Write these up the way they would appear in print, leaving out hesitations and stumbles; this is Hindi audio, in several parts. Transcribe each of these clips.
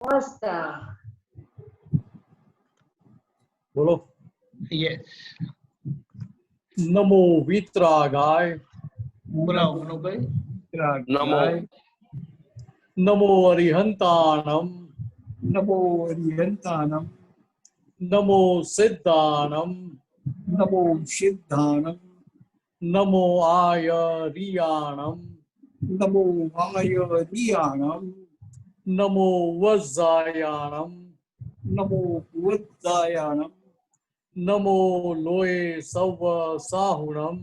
मस्त बोलो। यस नमो वित्रागाय बोलाओ मनो भाई। नमो नमो अरिहंताणम नमो अरिहंताणम नमो सिद्धाणम नमो सिद्धाणम नमो आयरियाणम नमो वायरियाणम नमो वज्जायाणम नमो बुद्धायाणम नमो लोए सव साहुणम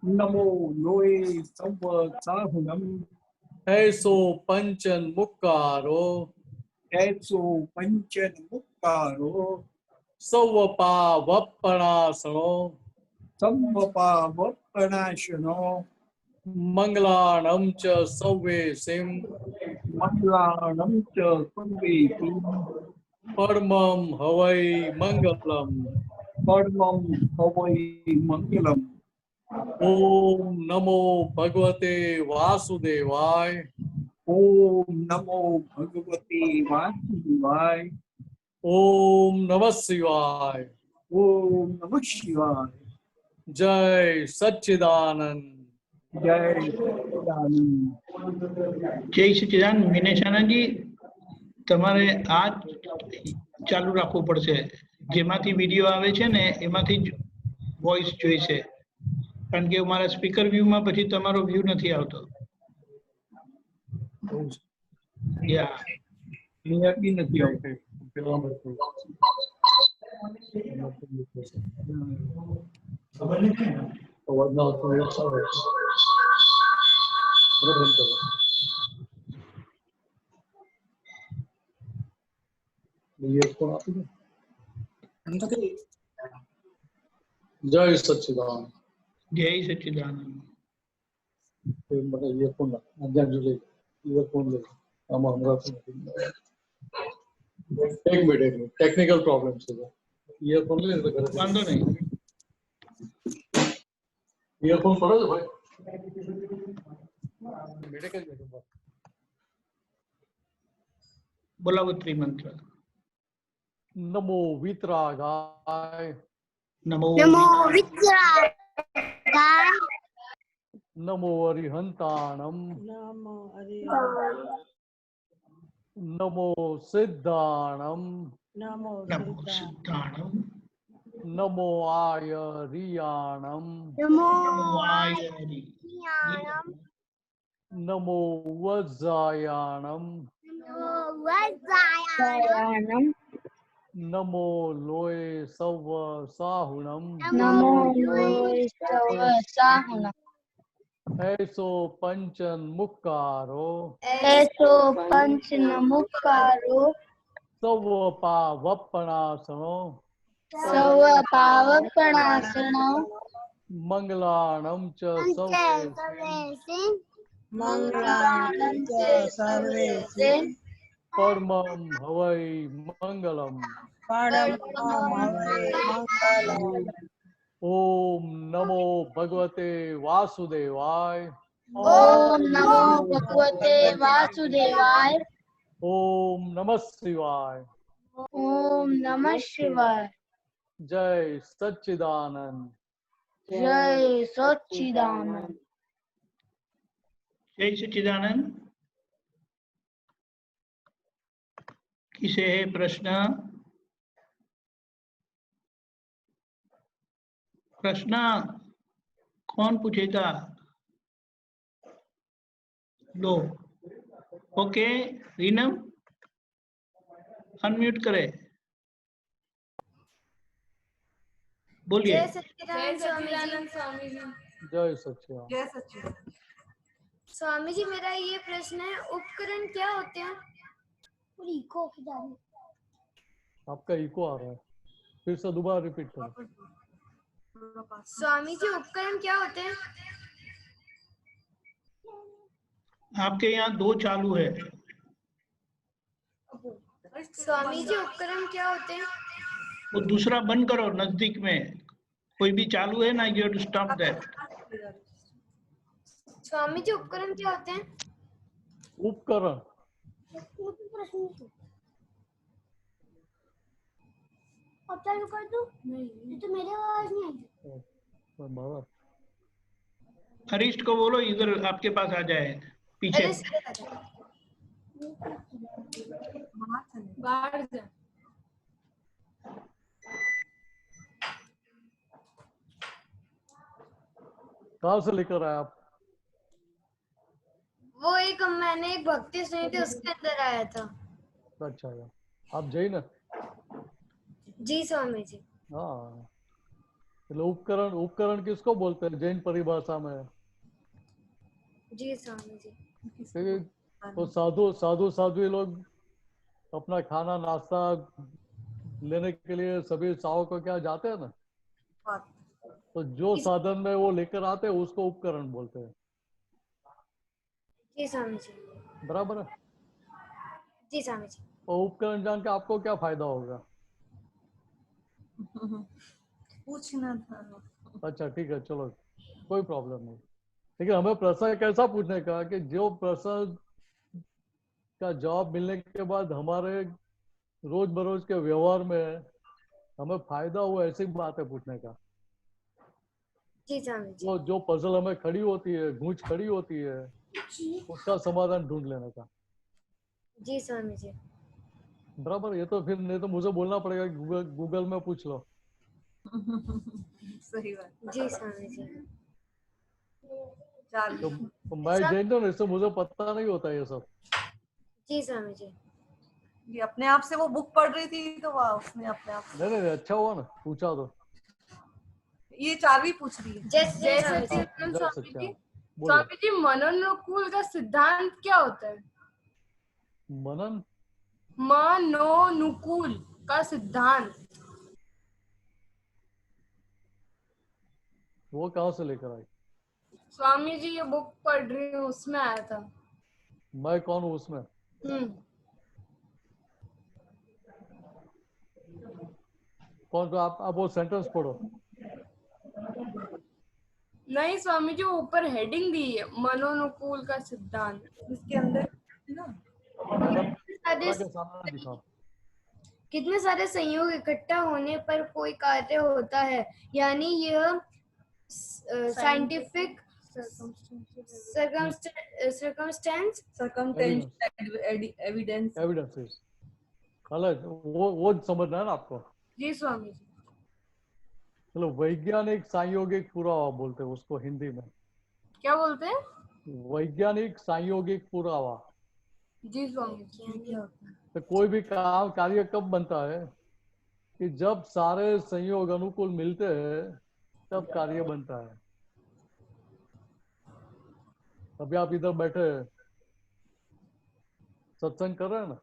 नमो लोए सव साहुनम ऐसो पंचन मुक्कारो ऐसो पंचन मुक्कारो सव पावपणासनो संवपावपणाशनो मंगलाणम च सव्वेसिम मंगलाणं च सर्वेति परमं हवै मंगलम परमं हवै मंगलम्। ओम नमो भगवते वासुदेवाय ओम नमो भगवते वासुदेवाय ओम नमः शिवाय ओम नमः शिवाय जय सच्चिदानंद जय सच्चिदानंद। જય સચ્ચિદાન મિનેશાનાજી તમારે આ ચાલુ રાખવું પડશે જેમાંથી વિડિયો આવે છે ને એમાંથી જ વોઇસ જોઈશે કારણ કે મારા સ્પીકર વ્યૂ માં પછી તમારો વ્યૂ નથી આવતો યા અહીંયા બી નથી આવતું. અવાજ ના આવતો હોય તો બરાબર બંધ કરો. ઇયરફોન આપી દો. જય સચ્ચિદાનંદ. જય સચ્ચિદાનંદ મને ઇયરફોન અધ્યાન જોડે ઇયરફોન લે આમાં હમણાં એક મિનિટ ટેકનિકલ પ્રોબ્લેમ છે ઇયરફોન લે તો કરે વાંધો નહીં ઇયરફોન પડે છે ભાઈ મેડિકલ બોલાવો ત્રિમંત્ર નમો વિતરાગાય નમો નમો વિદ્યાય નમો અરિહંતાણમ નમો સિદ્ધાણમ નમો સિદ્ધાણમ નમો આયરિયાણમ નમો આયરી નમો વજ્જાયાણમ વજ્જાયાનમ નમો લોય સવ સાહુણમ નમો લોય સાહુનમ ऐसो पंचन मुक्कारो એસો પંચન મુખારો सव पावपणासनो સવ પાવપણાસનો मंगलाणम च सवे મંગલાનં ચ સર્વેસે परमं हवै मंगलम ओम नमो भगवते वासुदेवाय ઓમ નમો ભગવતે વાસુદેવાય ओम नमः शिवाय ઓમ નમઃ શિવાય जय सच्चिदानंद જય સચ્ચિદાનંદ जय सच्चिदानंद किसे है प्रश्न प्रश्न कौन पूछेगा लो ओके रीनम अनम्यूट करे बोलिए जय सच्चिदानंद स्वामी जी मेरा ये प्रश्न है उपकरण क्या होते हैं? आपका इको आ रहा है फिर से दोबारा रिपीट करो स्वामी जी उपकरण क्या होते हैं? आपके यहाँ दो चालू है स्वामी जी उपकरण क्या होते हैं? वो दूसरा बंद करो नजदीक में कोई भी चालू है ना you have to stop that Swami ji उपकरण क्या होते हैं? उपकरण अब चालू कर दूं? नहीं, ये तो मेरी आवाज नहीं आई। बाबा अरिष्ट को बोलो इधर आपके पास आ जाए पीछे। अरे सीधे आ जा। बाहर जा। कहाँ से लेकर आए आप? वो एक मैंने एक भक्ति सुनी थी उसके अंदर आया था। अच्छा यार, आप जैन है? जी स्वामी जी। हाँ, चलो उपकरण उपकरण किसको बोलते हैं जैन परिभाषा में? जी स्वामी जी। क्योंकि तो साधु साधु साध्वी लोग अपना खाना नाश्ता लेने के लिए सभी सावों को क्या जाते हैं ना, तो जो साधन में वो लेकर आते हैं उसको उपकरण बोलते हैं। जी स्वामी जी। बराबर है? जी स्वामी जी। और उपकरण जान के आपको क्या फायदा होगा? पूछना था। अच्छा ठीक है, चलो कोई प्रॉब्लम नहीं। लेकिन हमें प्रश्न कैसा पूछने का कि जो प्रश्न का जवाब मिलने के बाद हमारे रोज बरोज के व्यवहार में हमें फायदा हो, ऐसी बात है पूछने का। जी स्वामी जी। वो जो पजल हमें खड़ी होती है, गूंज खड़ी होती है, उसका समाधान ढूंढ लेने का। जी स्वामी जी। बराबर। ये तो फिर नहीं तो मुझे बोलना पड़ेगा गूगल गूगल में पूछ लो। सही बात। जी स्वामी जी। तो मैं जैन हूं ना, इससे मुझे पता नहीं होता ये सब। जी स्वामी जी। ये अपने आप से वो बुक पढ़ रही थी तो वाह उसने अपने आप से। नहीं नहीं, अच्छा हुआ ना पूछा तो। ये चारवी पूछ रही है। जय जय सच्चिदानंद स्वामी सच्चिदानंद। जी। बोलो। स्वामी जी, मनोनुकूल का सिद्धांत क्या होता है? मनन मनोनुकूल का सिद्धांत। वो कहाँ से लेकर आई? स्वामी जी ये बुक पढ़ रही हूँ उसमें आया था। मैं कौन हूँ उसमें? कौन? आप वो सेंटेंस पढ़ो। नहीं स्वामी जी, ऊपर हेडिंग दी है मनोनुकूल का सिद्धांत। इसके अंदर ना के सामने दिखाओ। कितने सारे संयोग इकट्ठा होने पर कोई कार्य होता है, यानी यह साइंटिफिक circumstance एविडेंस। एविडेंसेस अलग, वो समझना है ना आपको। जी स्वामी जी। चलो, वैज्ञानिक संयोगिक पुरावा बोलते हैं उसको हिंदी में। क्या बोलते हैं? वैज्ञानिक संयोगिक पुरावा। जी स्वामी जी। तो कोई भी काम कार्य कब बनता है कि जब सारे संयोग अनुकूल मिलते हैं तब कार्य बनता है। अभी आप इधर बैठे सत्संग कर रहे हैं ना?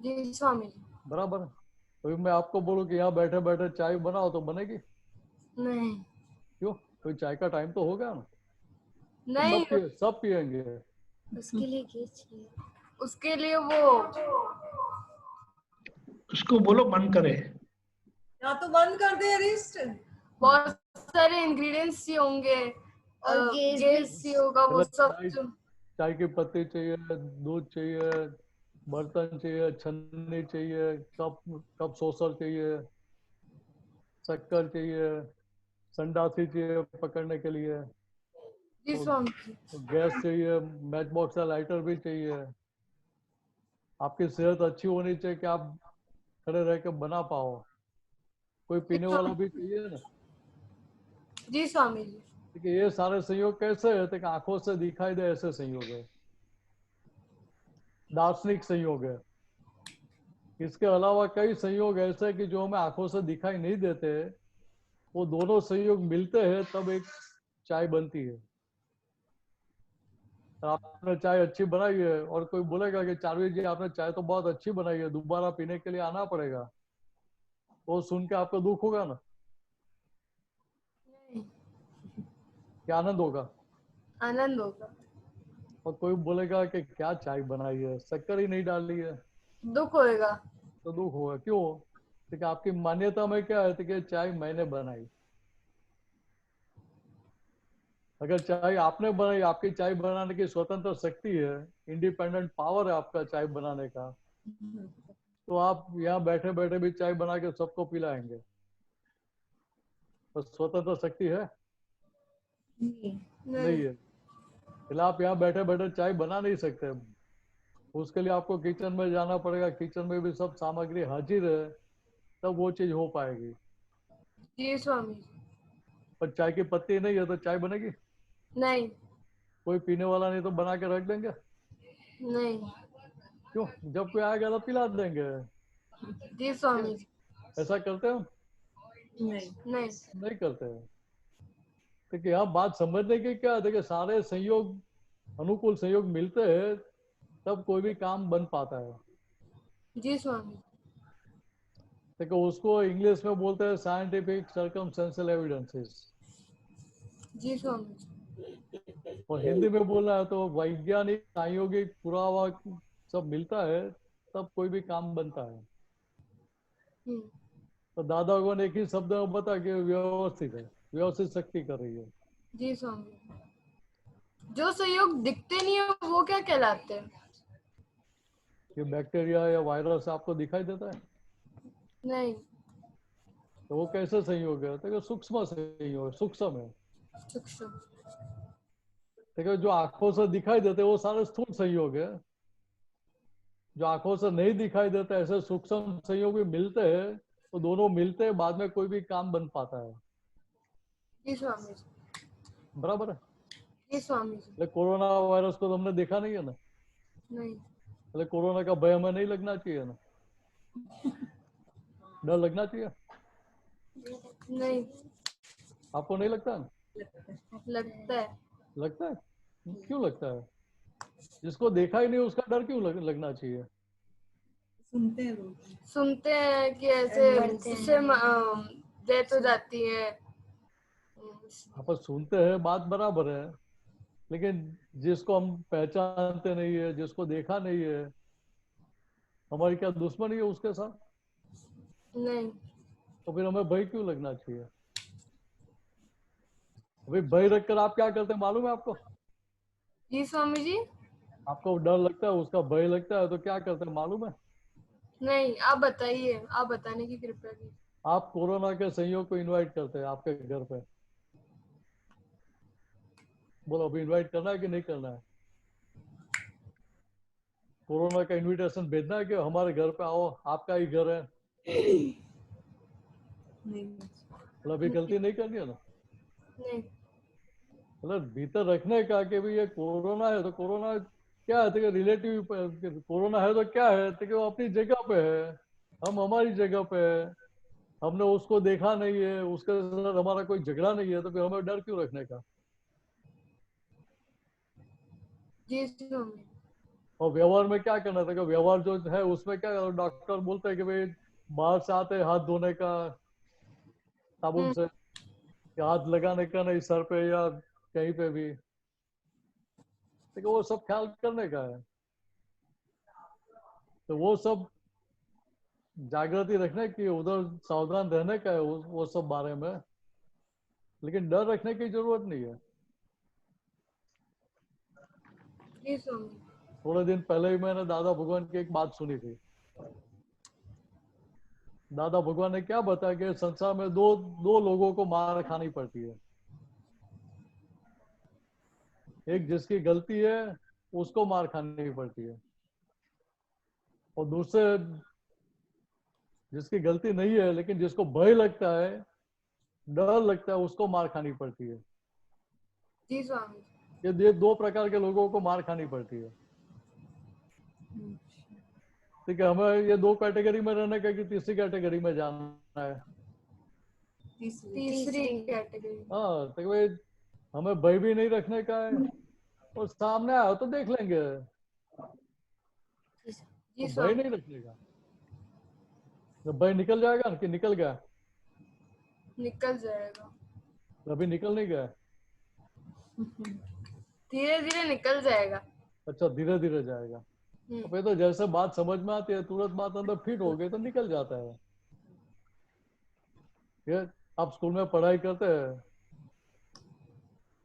जी स्वामी जी। बराबर है। अभी मैं आपको बोलूं कि यहाँ बैठे बैठे चाय बनाओ तो बनेगी? नहीं। क्यों? कोई चाय का टाइम तो होगा ना? नहीं, सब पिएंगे। उसके लिए क्या चाहिए? उसके लिए वो उसको बोलो बंद करे। या तो बंद कर दे अरिस्ट। बहुत सारे इंग्रेडिएंट्स ही होंगे और गैस ही होगा वो सब। चाय की पत्ती चाहिए, दूध चाहिए, बर्तन चाहिए, छन्नी चाहिए, कप सॉसर चाहिए, शक्कर चाहिए, संडासी चाहिए पकड़ने के लिए, जी स्वामी। गैस चाहिए, मैच बॉक्स या लाइटर भी चाहिए। आपकी सेहत अच्छी होनी चाहिए कि आप खड़े रह के बना पाओ। कोई पीने वाला भी चाहिए ना। जी स्वामी जी। देखिए ये सारे संयोग कैसे है कि आंखों से दिखाई दे ऐसे संयोग है, दार्शनिक संयोग है। इसके अलावा कई संयोग ऐसे कि जो हमें आंखों से दिखाई नहीं देते, वो दोनों संयोग मिलते हैं तब एक चाय बनती है। आपने चाय अच्छी बनाई है और कोई बोलेगा कि चारवी जी आपने चाय तो बहुत अच्छी बनाई है, दोबारा पीने के लिए आना पड़ेगा, वो सुन के आपको दुख होगा ना? क्या आनंद होगा? आनंद होगा। और कोई बोलेगा कि क्या चाय बनाई है, शक्कर ही नहीं डाली है, दुख होएगा। तो दुख होगा। क्यों? क्योंकि आपकी मान्यता में क्या है कि चाय मैंने बनाई। अगर चाय आपने बनाई, आपकी चाय बनाने की स्वतंत्र शक्ति है, इंडिपेंडेंट पावर है आपका चाय बनाने का, तो आप यहाँ बैठे बैठे भी चाय बना के सबको पिलाएंगे, तो स्वतंत्र शक्ति है? नहीं है। इसलिए आप यहाँ बैठे बैठे चाय बना नहीं सकते, उसके लिए आपको किचन में जाना पड़ेगा, किचन में भी सब सामग्री हाजिर है, तब वो चीज हो पाएगी। जी स्वामी जी। पर चाय की पत्ती नहीं है तो चाय बनेगी? नहीं। कोई पीने वाला नहीं तो बना के रख देंगे? नहीं। क्यों? जब कोई आएगा तो पिला देंगे। जी स्वामी जी। ऐसा करते हो? नहीं। नहीं करते हैं। देखिए यहाँ बात समझने की क्या है, देखिए सारे संयोग, अनुकूल संयोग मिलते हैं तब कोई भी काम बन पाता है। जी स्वामी। देखो उसको इंग्लिश में बोलते हैं साइंटिफिक सर्कमस्टेंशियल एविडेंसेस, जी स्वामी। और हिंदी में बोलना है तो वैज्ञानिक प्रायोगिक पुरावा सब मिलता है तब कोई भी काम बनता है। तो दादा भगवान एक ही शब्द में बता कि व्यवस्थित है, व्यवस्थित शक्ति कर रही है। जी स्वामी। जो सहयोग दिखते नहीं है वो क्या कहलाते हैं? ये बैक्टीरिया या वायरस आपको दिखाई देता है नहीं। तो वो कैसे संयोग है? देखो सूक्ष्म संयोग है, सूक्ष्म है। सूक्ष्म। देखो जो आंखों से दिखाई देते वो सारे स्थूल संयोग है, जो आंखों से नहीं दिखाई देता ऐसे सूक्ष्म संयोग भी मिलते हैं, तो दोनों मिलते हैं बाद में कोई भी काम बन पाता है। जी स्वामी। बराबर है? जी स्वामी जी। मतलब कोरोना वायरस को तो हमने देखा नहीं है ना, नहीं। मतलब कोरोना का भय हमें नहीं लगना चाहिए ना, डर लगना चाहिए? नहीं। आपको नहीं लगता ना? लगता है। लगता है? क्यों लगता है? जिसको देखा ही नहीं उसका डर क्यों लगना चाहिए? सुनते हैं कि ऐसे इससे डेथ हो जाती है। आप सुनते हैं, बात बराबर है, लेकिन जिसको हम पहचानते नहीं है, जिसको देखा नहीं है, हमारी क्या दुश्मनी है उसके साथ? नहीं। तो फिर हमें भय क्यों लगना चाहिए? अभी भय रखकर आप क्या करते हैं मालूम है आपको? जी स्वामी जी। आपको डर लगता है, उसका भय लगता है, तो क्या करते हैं मालूम है? नहीं, आप बताइए, आप बताने की कृपया कीजिए। आप कोरोना के संयोग को इनवाइट करते हैं आपके घर पे। बोलो अभी इनवाइट करना है कि नहीं करना है? कोरोना का इनविटेशन भेजना है कि हमारे घर पे आओ, आपका ही घर है? मतलब अभी गलती नहीं करनी है ना, नहीं। मतलब भीतर रखने का कि भाई ये कोरोना है तो कोरोना क्या है, तो रिलेटिव कोरोना है तो क्या है, तो वो अपनी जगह पे है, हम हमारी जगह पे है, हमने उसको देखा नहीं है, उसके साथ हमारा कोई झगड़ा नहीं है, तो फिर हमें डर क्यों रखने का? जी स्वामी। और व्यवहार में क्या करना था? व्यवहार जो है उसमें क्या डॉक्टर बोलते हैं कि भाई बाहर से आते हाथ धोने का साबुन से, या हाथ लगाने का नहीं सर पे या कहीं पे भी, देखो वो सब ख्याल करने का है। तो वो सब जागृति रखने की, उधर सावधान रहने का है वो सब बारे में, लेकिन डर रखने की जरूरत नहीं है। जी स्वामी। थोड़े दिन पहले ही मैंने दादा भगवान की एक बात सुनी थी। दादा भगवान ने क्या बताया कि संसार में दो लोगों को मार खानी पड़ती है। एक जिसकी गलती है उसको मार खानी पड़ती है, और दूसरे जिसकी गलती नहीं है लेकिन जिसको भय लगता है, डर लगता है, उसको मार खानी पड़ती है। जी स्वामी। ये दो प्रकार के लोगों को मार खानी पड़ती है। ठीक है, हमें ये दो कैटेगरी में रहने का कि तीसरी कैटेगरी में जाना है? तीसरी कैटेगरी। हाँ, तो भाई हमें भय भी नहीं रखने का है, और सामने आया तो देख लेंगे, जी तो भय स्वामी। नहीं रखने का। जब भय निकल जाएगा ना, कि निकल गया? निकल जाएगा। अभी निकल नहीं गया? धीरे धीरे निकल जाएगा। अच्छा, धीरे धीरे जाएगा। तो फिर तो जैसे बात समझ में आती है तुरंत बात अंदर फिट हो गई तो निकल जाता है। ये आप स्कूल में पढ़ाई करते हैं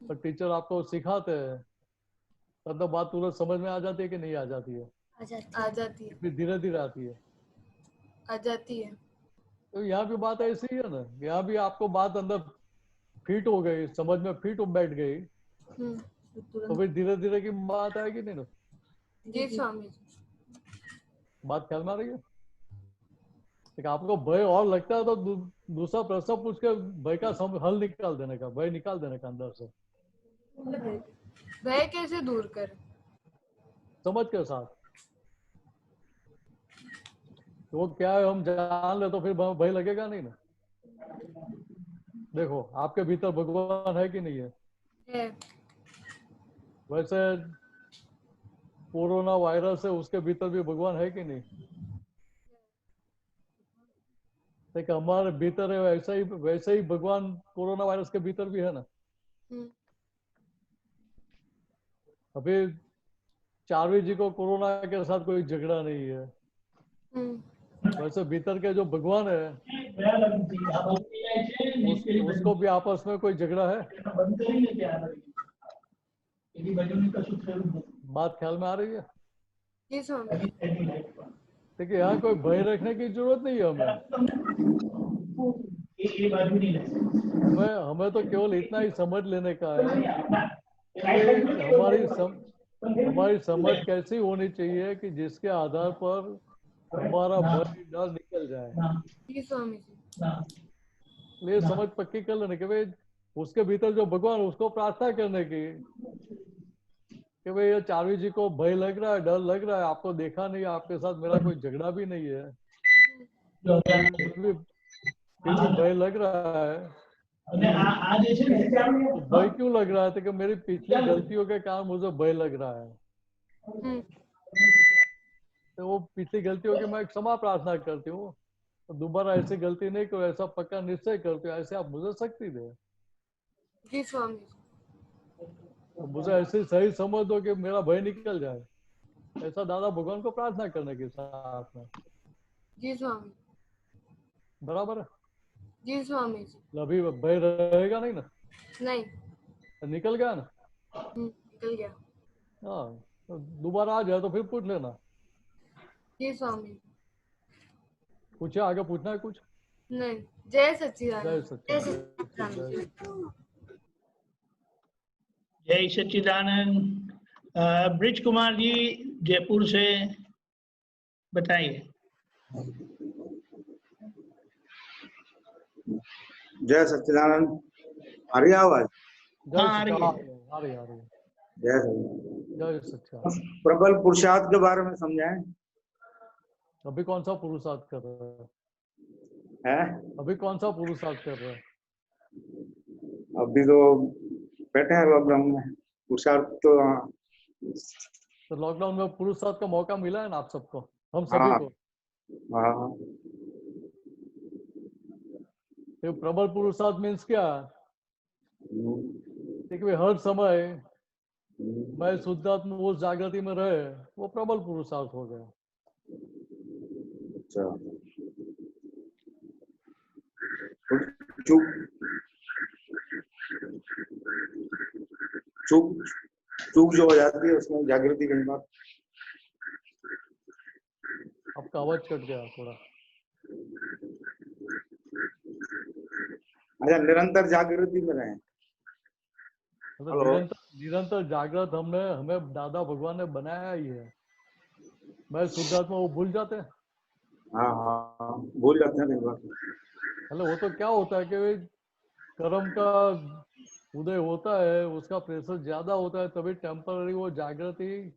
और टीचर आपको सिखाते हैं, तब तो बात तुरंत समझ में आ जाती है कि नहीं आ जाती है? आ जाती है। फिर धीरे धीरे आती है। आ जाती है। तो यहाँ भी बात ऐसी ही है ना, यहाँ भी आपको बात अंदर फिट हो गई, समझ में फिट बैठ गई, तो फिर धीरे धीरे की बात आएगी नहीं ना। जी स्वामी जी। बात ख्याल में आ रही है? ठीक, आपको भय और लगता है तो दूसरा प्रश्न पूछ के भय का हल निकाल देने का, भय निकाल देने का अंदर से। भय कैसे दूर करें? समझ के साथ। तो वो क्या है हम जान ले तो फिर भय लगेगा नहीं ना। देखो आपके भीतर भगवान है कि नहीं है? है। वैसे कोरोना वायरस है, उसके भीतर भी भगवान है कि नहीं? देखो हमारे भीतर है, वैसे ही भगवान कोरोना वायरस के भीतर भी है ना। अभी चारवी जी को कोरोना के साथ कोई झगड़ा नहीं है। वैसे भीतर के जो भगवान है उसको भी आपस में कोई झगड़ा है? बात ख्याल में आ रही है? जी स्वामी। देखिए यहाँ कोई भय रखने की जरूरत नहीं है हमें तो केवल इतना ही समझ लेने का है कि हमारी समझ कैसी होनी चाहिए कि जिसके आधार पर हमारा भय डर निकल जाए। जी स्वामी जी। ये समझ पक्की कर लेने के भाई उसके भीतर जो भगवान, उसको प्रार्थना करने की कि भाई ये चारवी जी को भय लग रहा है, डर लग रहा है, आपको देखा नहीं, आपके साथ मेरा कोई झगड़ा भी नहीं है, फिर भी भय लग रहा है। तो भय क्यों लग रहा है? तो कि मेरी पिछली गलतियों के कारण मुझे भय लग रहा है। तो वो पिछली गलतियों की मैं क्षमा प्रार्थना करती हूँ, तो दोबारा ऐसी गलती नहीं करो, ऐसा पक्का निश्चय करती हूँ, ऐसे आप मुझे शक्ति दे। जी स्वामी। तो मुझे ऐसे सही समझ दो कि मेरा भय निकल जाए, ऐसा दादा भगवान को प्रार्थना करने के साथ में। जी स्वामी। बराबर है? जी स्वामी जी। अभी भय रहेगा नहीं ना? नहीं। निकल गया ना? निकल गया। हाँ, तो दोबारा आ जाए तो फिर पूछ लेना। जी स्वामी। पूछे, आगे पूछना है कुछ? नहीं। जय सच्चिदानंद। जय सच्चिदानंद। जय सच्चिदानंद। ब्रिज कुमार जी जयपुर से बताइए। जय सच्चिदानंद। आ रही है आवाज? हाँ, आ रही है। जय जय सच्चिदानंद। प्रबल पुरुषार्थ के बारे में समझाएं। अभी कौन सा पुरुषार्थ कर रहे है? अभी कौन सा पुरुषार्थ कर रहे हैं? अभी तो बैठे हैं लॉकडाउन में। पुरुषार्थ तो लॉकडाउन में पुरुषार्थ का मौका मिला है ना आप सबको, हम सभी को। हाँ। तो प्रबल पुरुषार्थ मीन्स क्या? देखिए हर समय मैं शुद्धात्मा उस जागृति में रहे, वो प्रबल पुरुषार्थ हो गया। अच्छा। चूक जो हो जाती है उसमें जागृति कई बार। आपका आवाज कट गया थोड़ा। अच्छा, निरंतर जागृति में रहे। निरंतर जागृत हमें दादा भगवान ने बनाया ही है। मैं शुद्धात्मा वो भूल जाते हैं। हाँ, भूल जाते हैं कई बार। हेलो, वो तो क्या होता है कि कर्म का उदय होता है, उसका प्रेशर ज्यादा होता है, तभी टेम्पररी वो जागृति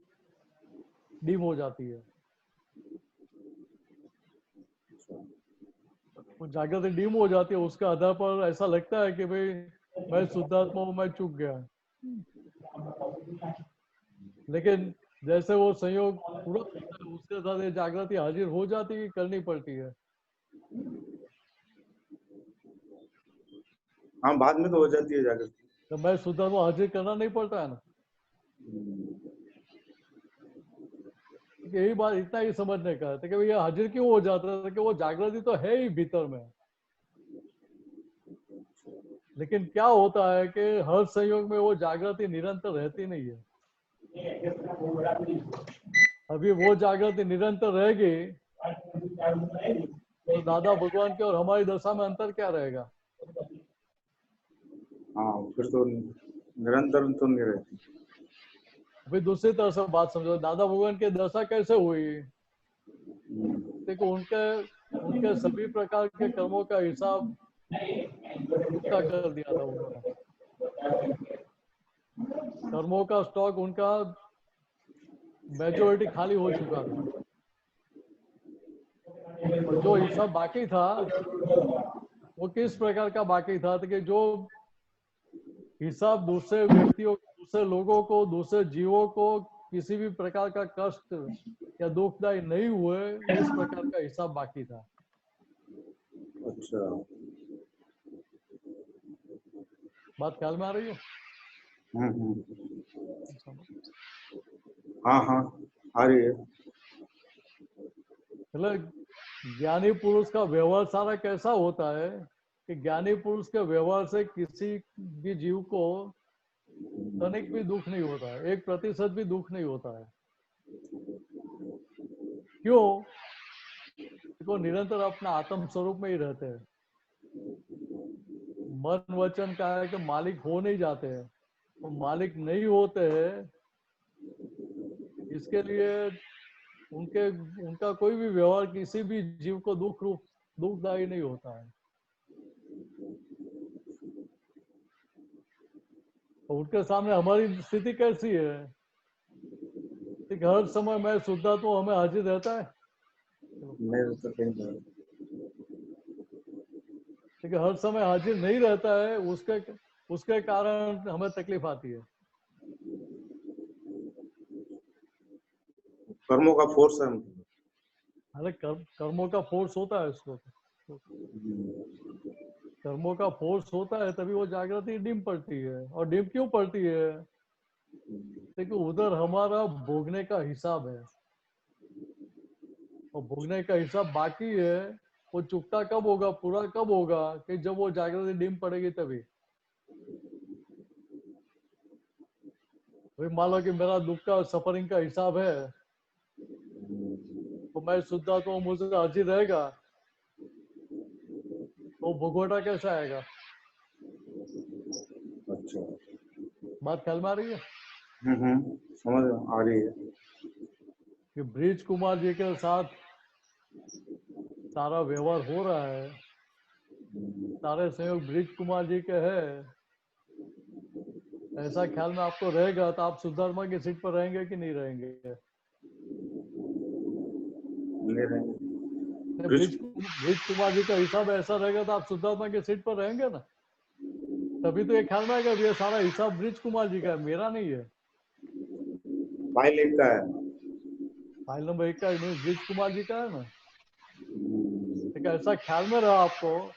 डिम हो जाती है। वो जागृति डिम हो जाती है, उसके आधार पर ऐसा लगता है कि भाई मैं शुद्धात्मा हूँ, मैं चूक गया। लेकिन जैसे वो संयोग पूरा होता है, उसके साथ ये जागृति हाजिर हो जाती है, करनी पड़ती है। हाँ, बाद में तो हो जाती है जागृति। तो मैं शुद्धात्मा हाजिर करना नहीं पड़ता है ना। यही बात, इतना ही समझने का है कि भैया हाजिर क्यों हो जाता है कि वो जागृति तो है ही भीतर में। लेकिन क्या होता है कि हर संयोग में वो जागृति निरंतर रहती नहीं है। अभी वो जागृति निरंतर रहेगी तो दादा भगवान के और हमारी दशा में अंतर क्या रहेगा? हाँ फिर तो निरंतर तो नहीं रहती। अभी दूसरी तरह से बात समझो, दादा भगवान की दशा कैसे हुई? देखो उनके सभी प्रकार के कर्मों का हिसाब चुकता कर दिया था उन्होंने। कर्मों का स्टॉक उनका मेजोरिटी खाली हो चुका था, और जो हिसाब बाकी था वो किस प्रकार का बाकी था? तो कि जो हिसाब दूसरे व्यक्तियों, दूसरे लोगों को, दूसरे जीवों को किसी भी प्रकार का कष्ट या दुखदायी नहीं हुए, इस प्रकार का हिसाब बाकी था। अच्छा बात ख्याल में आ रही है? हाँ हाँ आ रही है। मतलब ज्ञानी पुरुष का व्यवहार सारा कैसा होता है कि ज्ञानी पुरुष के व्यवहार से किसी भी जीव को तनिक भी दुख नहीं होता है, 1% भी दुख नहीं होता है। क्यों? देखो निरंतर अपना आत्म स्वरूप में ही रहते हैं। मन वचन का है कि मालिक हो नहीं जाते हैं, वो मालिक नहीं होते हैं, इसके लिए उनका कोई भी व्यवहार किसी भी जीव को दुखदायी नहीं होता है। तो उनके सामने हमारी स्थिति कैसी है कि हर समय मैं शुद्धात्मा तो हमें हाजिर रहता है, मेरे तो कहीं नहीं। लेकिन हर समय हाजिर नहीं रहता है, उसके कारण हमें तकलीफ आती है। कर्मों का फोर्स है। अरे कर्मों का फोर्स होता है उसको, कर्मों का फोर्स होता है तभी वो जागृति डिम पड़ती है। और डिम क्यों पड़ती है? देखो उधर हमारा भोगने का हिसाब है, और भोगने का हिसाब बाकी है। वो चुकता कब होगा, पूरा कब होगा? कि जब वो जागृति डिम पड़ेगी तभी। मान लो कि मेरा दुख का सफरिंग का हिसाब है, तो मैं शुद्धा तो मुझे हाजिर रहेगा, तो भोगवटा कैसे आएगा? अच्छा बात ख्याल में आ रही है? समझ आ रही है। कि ब्रिज कुमार जी के साथ सारा व्यवहार हो रहा है, सारे सहयोग ब्रिज कुमार जी के है, ऐसा ख्याल में आपको रहेगा तो आप शुद्धात्मा की सीट पर रहेंगे कि नहीं रहेंगे? ब्रिज कुमार जी का हिसाब ऐसा रहेगा तो आप शुद्धात्मा की सीट पर रहेंगे ना। तभी तो ये ख्याल में आएगा ये सारा हिसाब ब्रिज कुमार जी का है, मेरा नहीं है। फाइल एक का है, फाइल नंबर 1 का ब्रिज कुमार जी का है ना। ठीक है, ऐसा ख्याल में रहा आपको।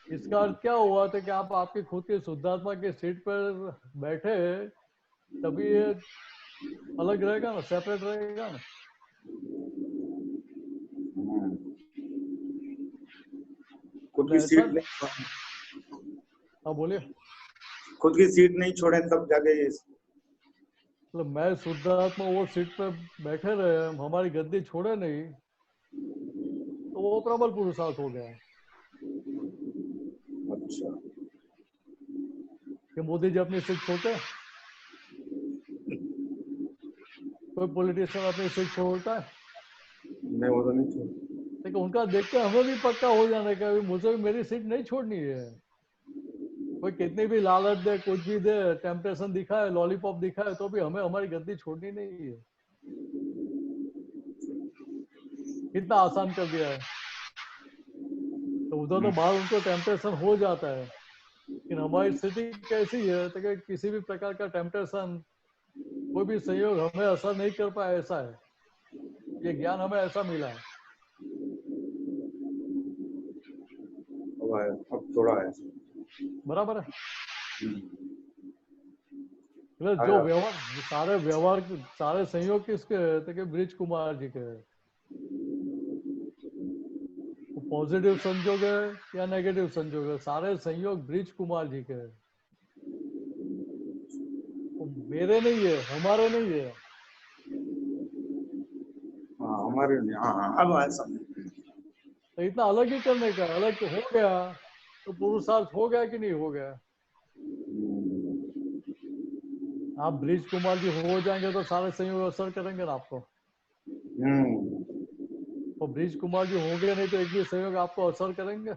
इसका अर्थ क्या हुआ था कि आप आपकी खुद की शुद्धात्मा की सीट पर बैठे, तभी ये अलग रहेगा ना, सेपरेट रहेगा ना। खुद की सीट नहीं, हाँ बोलिए। खुद की सीट नहीं छोड़े तब जाके ये मतलब मैं शुद्धात्मा वो सीट पे बैठे रहे, हमारी गद्दी छोड़े नहीं, तो वो प्रबल पुरुषार्थ हो गया। अच्छा कि मोदी जी अपनी सीट छोड़ते, कोई पॉलिटिशियन अपनी सीट छोड़ता है? नहीं, वो तो नहीं छोड़। लेकिन उनका देख के हमें भी पक्का हो जाने का मुझे भी मेरी सीट नहीं छोड़नी है। कोई कितनी भी लालच दे, कुछ भी दे, टेम्पटेशन दिखाए, लॉलीपॉप दिखाए, तो भी हमें हमारी गद्दी छोड़नी नहीं है। कितना आसान कर दिया है। तो उधर तो बाहर उनको टेम्पटेशन हो जाता है, लेकिन हमारी स्थिति कैसी है तो कि किसी भी प्रकार का टेम्पटेशन, कोई भी संयोग हमें असर नहीं कर पाया, ऐसा है। ये ज्ञान हमें ऐसा मिला है। अब थोड़ा है बराबर है। जो व्यवहार, सारे व्यवहार, सारे संयोग किसके है तो कि ब्रिज कुमार जी के है। पॉजिटिव संयोग है या नेगेटिव संयोग है, सारे संयोग ब्रिज कुमार जी के है। मेरे नहीं है, हमारे नहीं है। हमारे नहीं। हाँ अब आया समझ। तो इतना अलग ही करने का, अलग तो हो गया तो पुरुषार्थ हो गया कि नहीं हो गया? आप ब्रिज कुमार जी हो जाएंगे तो सारे संयोग असर करेंगे ना आपको, और ब्रिज कुमार जी होंगे नहीं तो एक भी संयोग आपको असर करेंगे?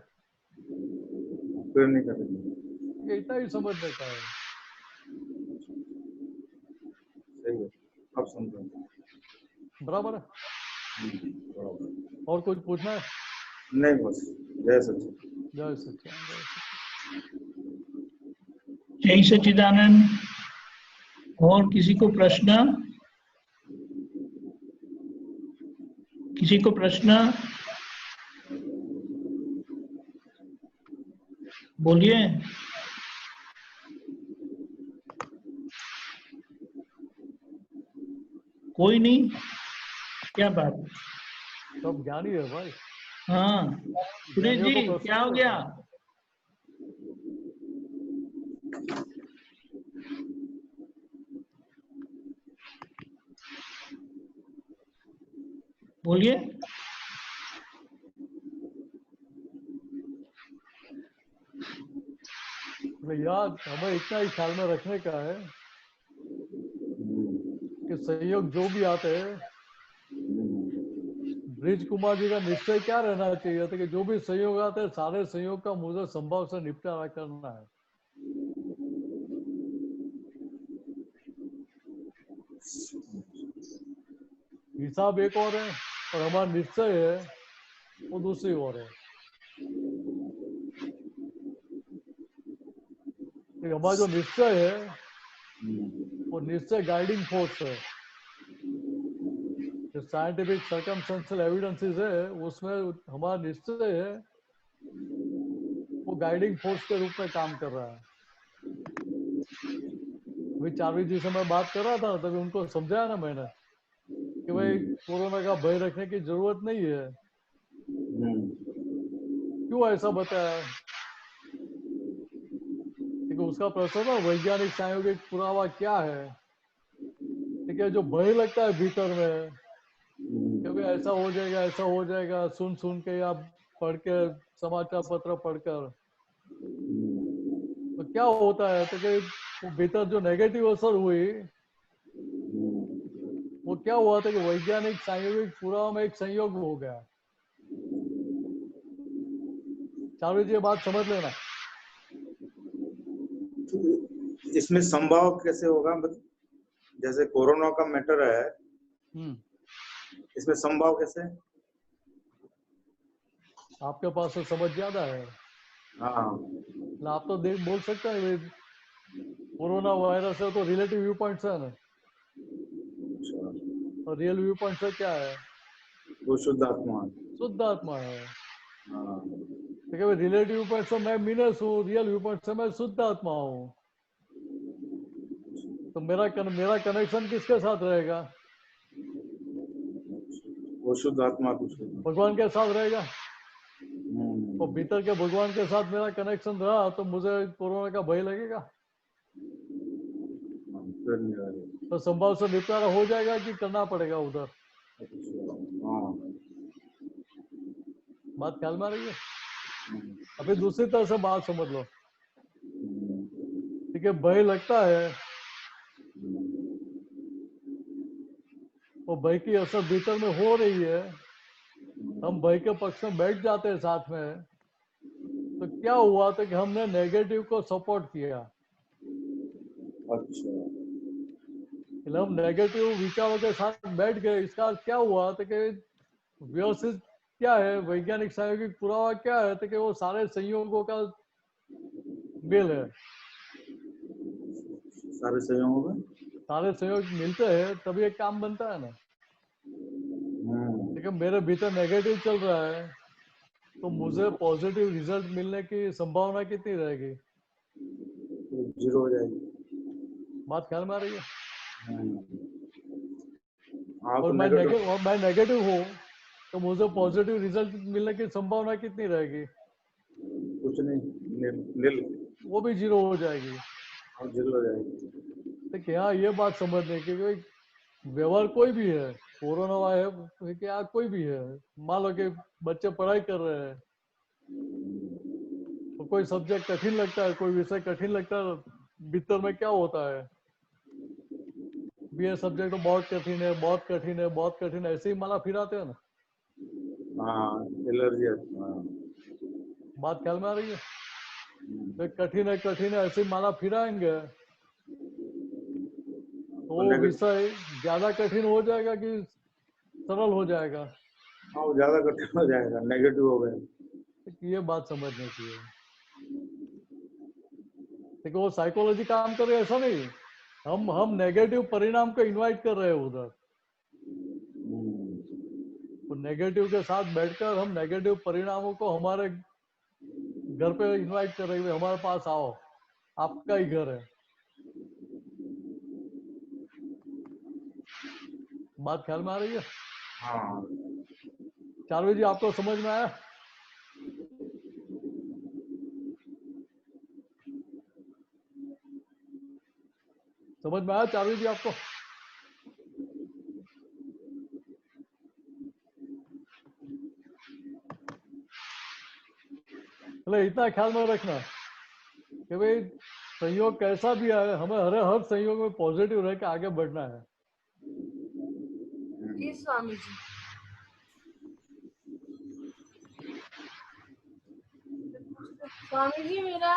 फिर नहीं करेंगे। ये इतना ही समझने का है। सही है, अब समझो। बराबर है। बराबर। और कुछ पूछना है? नहीं बस, जय सचिन। जय सच्चिदानंद, जय सच्चिदानंद। जय सच्चिदानंद। और किसी को प्रश्न? किसी को प्रश्न? बोलिए। कोई नहीं? क्या बात? सब ज्ञानी है भाई। हाँ सुरेश ज्ञानियों जी, को प्रश्न क्या हो नहीं गया? होता। बोलिए। याद हमें इतना ही ख्याल में रखने का है कि संयोग जो भी आते हैं, ब्रिज कुमार जी का निश्चय क्या रहना चाहिए था कि जो भी संयोग आते हैं सारे संयोग का मुझे संभव से निपटारा करना है। हिसाब एक और है और हमारा निश्चय है वो दूसरी ओर है। तो हमारा जो निश्चय है वो निश्चय गाइडिंग फोर्स है। जो साइंटिफिक सर्कमस्टेंशियल एविडेंसेस है उसमें हमारा निश्चय है वो गाइडिंग फोर्स के रूप में काम कर रहा है। अभी चारवी जी से मैं बात कर रहा था तभी उनको समझाया ना मैंने कि भाई कोरोना का भय रखने की जरूरत नहीं है। क्यों ऐसा बताया? ठीक है, उसका प्रश्न था वैज्ञानिक प्रायोगिक पुरावा क्या है। ठीक है, जो भय लगता है भीतर में कि भाई ऐसा हो जाएगा, ऐसा हो जाएगा, सुन सुन के या पढ़ के समाचार पत्र पढ़कर तो क्या होता है तो कि वो भीतर जो नेगेटिव असर हुई वो क्या हुआ था कि वैज्ञानिक प्रायोगिक पुरावा में एक संयोग हो गया। चारू जी ये बात समझ लेना। इसमें संभव कैसे होगा? जैसे कोरोना का मैटर है, इसमें संभव कैसे? आपके पास तो समझ ज्यादा है। हाँ, आप तो देख बोल सकते हैं कोरोना वायरस है तो रिलेटिव व्यू पॉइंट है ना, और रियल व्यू पॉइंट से क्या है? वो शुद्ध आत्मा है। शुद्ध आत्मा है। हाँ, ठीक है, रिलेटिव व्यू पॉइंट से मैं मीनस हूँ, रियल व्यू पॉइंट से मैं शुद्ध आत्मा हूँ। तो मेरा कनेक्शन किसके साथ रहेगा? वो शुद्ध आत्मा कुछ भगवान के साथ रहेगा। और भीतर के भगवान के साथ मेरा कनेक्शन रहा तो मुझे कोरोना का भय लगेगा? तो संभव से निपटारा हो जाएगा कि करना पड़ेगा उधर? बात ख्याल में आ रही है? अभी दूसरी तरह से बात समझ लो। ठीक है, भय लगता है तो भय की असर भीतर में हो रही है, हम भय के पक्ष में बैठ जाते हैं साथ में, तो क्या हुआ था कि हमने नेगेटिव को सपोर्ट किया। अच्छा, हम नेगेटिव विचारों के साथ बैठ गए। इसका क्या हुआ था कि व्यवस्थित क्या है, वैज्ञानिक प्रायोगिक पुरावा क्या है तो कि वो सारे संयोगों का मेल है। सारे संयोगों में सारे संयोग मिलते हैं तभी एक काम बनता है ना। लेकिन मेरे भीतर नेगेटिव चल रहा है तो मुझे पॉजिटिव रिजल्ट मिलने की संभावना कितनी रहेगी? जीरो हो जाएगी। बात ख्याल में आ रही है? और मैं नेगेटिव हूँ तो मुझे पॉजिटिव रिजल्ट मिलने की संभावना कितनी रहेगी? कुछ नहीं, नील। वो भी जीरो हो जाएगी। जीरो हो जाएगी। तो क्या ये बात समझने की व्यवहार कोई भी है कोरोना है कि आज कोई भी है, मान लो कि बच्चे पढ़ाई कर रहे हैं तो कोई सब्जेक्ट कठिन लगता है, कोई विषय कठिन लगता है, भीतर में क्या होता है, ये सब्जेक्ट तो बहुत कठिन है, बहुत कठिन है, बहुत कठिन है, ऐसे ही माला फिराते हैं ना। हाँ एलर्जी। हाँ बात ख्याल में आ रही है? तो कठिन है ऐसे ही माला फिराएंगे तो वो विषय ज्यादा कठिन हो जाएगा कि सरल हो जाएगा? हाँ वो ज्यादा कठिन हो जाएगा, नेगेटिव हो गया। ये बात समझनी चाहिए। देखो वो साइकोलॉजी काम कर रही है ऐसा नहीं, हम नेगेटिव परिणाम को इनवाइट कर रहे हैं उधर। तो नेगेटिव के साथ बैठकर हम नेगेटिव परिणामों को हमारे घर पे इनवाइट कर रहे हैं, हमारे पास आओ, आपका ही घर है। बात ख्याल में आ रही है? हाँ चारवी जी आपको समझ में आया? समझ में आया चारवी जी आपको? चलो इतना ख्याल में रखना कि भाई संयोग कैसा भी आए, हमें हर संयोग में पॉजिटिव रह के आगे बढ़ना है। जी स्वामी जी। स्वामी जी मेरा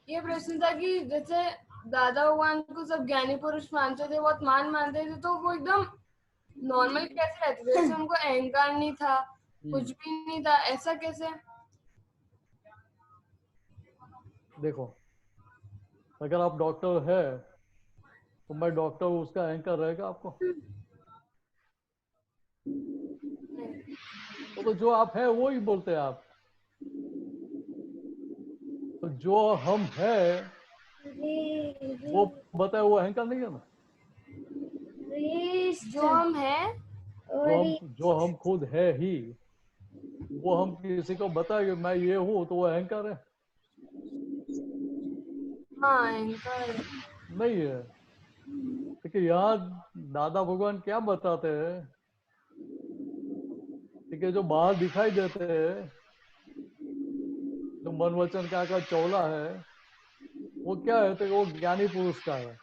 ये प्रश्न था कि जैसे दादा भगवान को सब ज्ञानी पुरुष मानते थे, बहुत मानते थे, तो वो एकदम नॉर्मल कैसे रहते थे? जैसे उनको अहंकार नहीं था, कुछ भी नहीं था, ऐसा कैसे? देखो अगर आप डॉक्टर है तो मैं डॉक्टर हूँ, उसका अहंकार रहेगा आपको? तो जो आप है वो ही बोलते हैं आप। तो जो हम है वो बताए, वो अहंकार नहीं है ना। जो हम है, जो हम खुद है ही, वो हम किसी को बताए मैं ये हूँ तो वो अहंकार है? हाँ अहंकार नहीं है। देखिए यहाँ दादा भगवान क्या बताते हैं, ठीक है, जो बाहर दिखाई देते हैं, जो मन वचन का चौला है, वो क्या है? तो वो ज्ञानी पुरुष का है।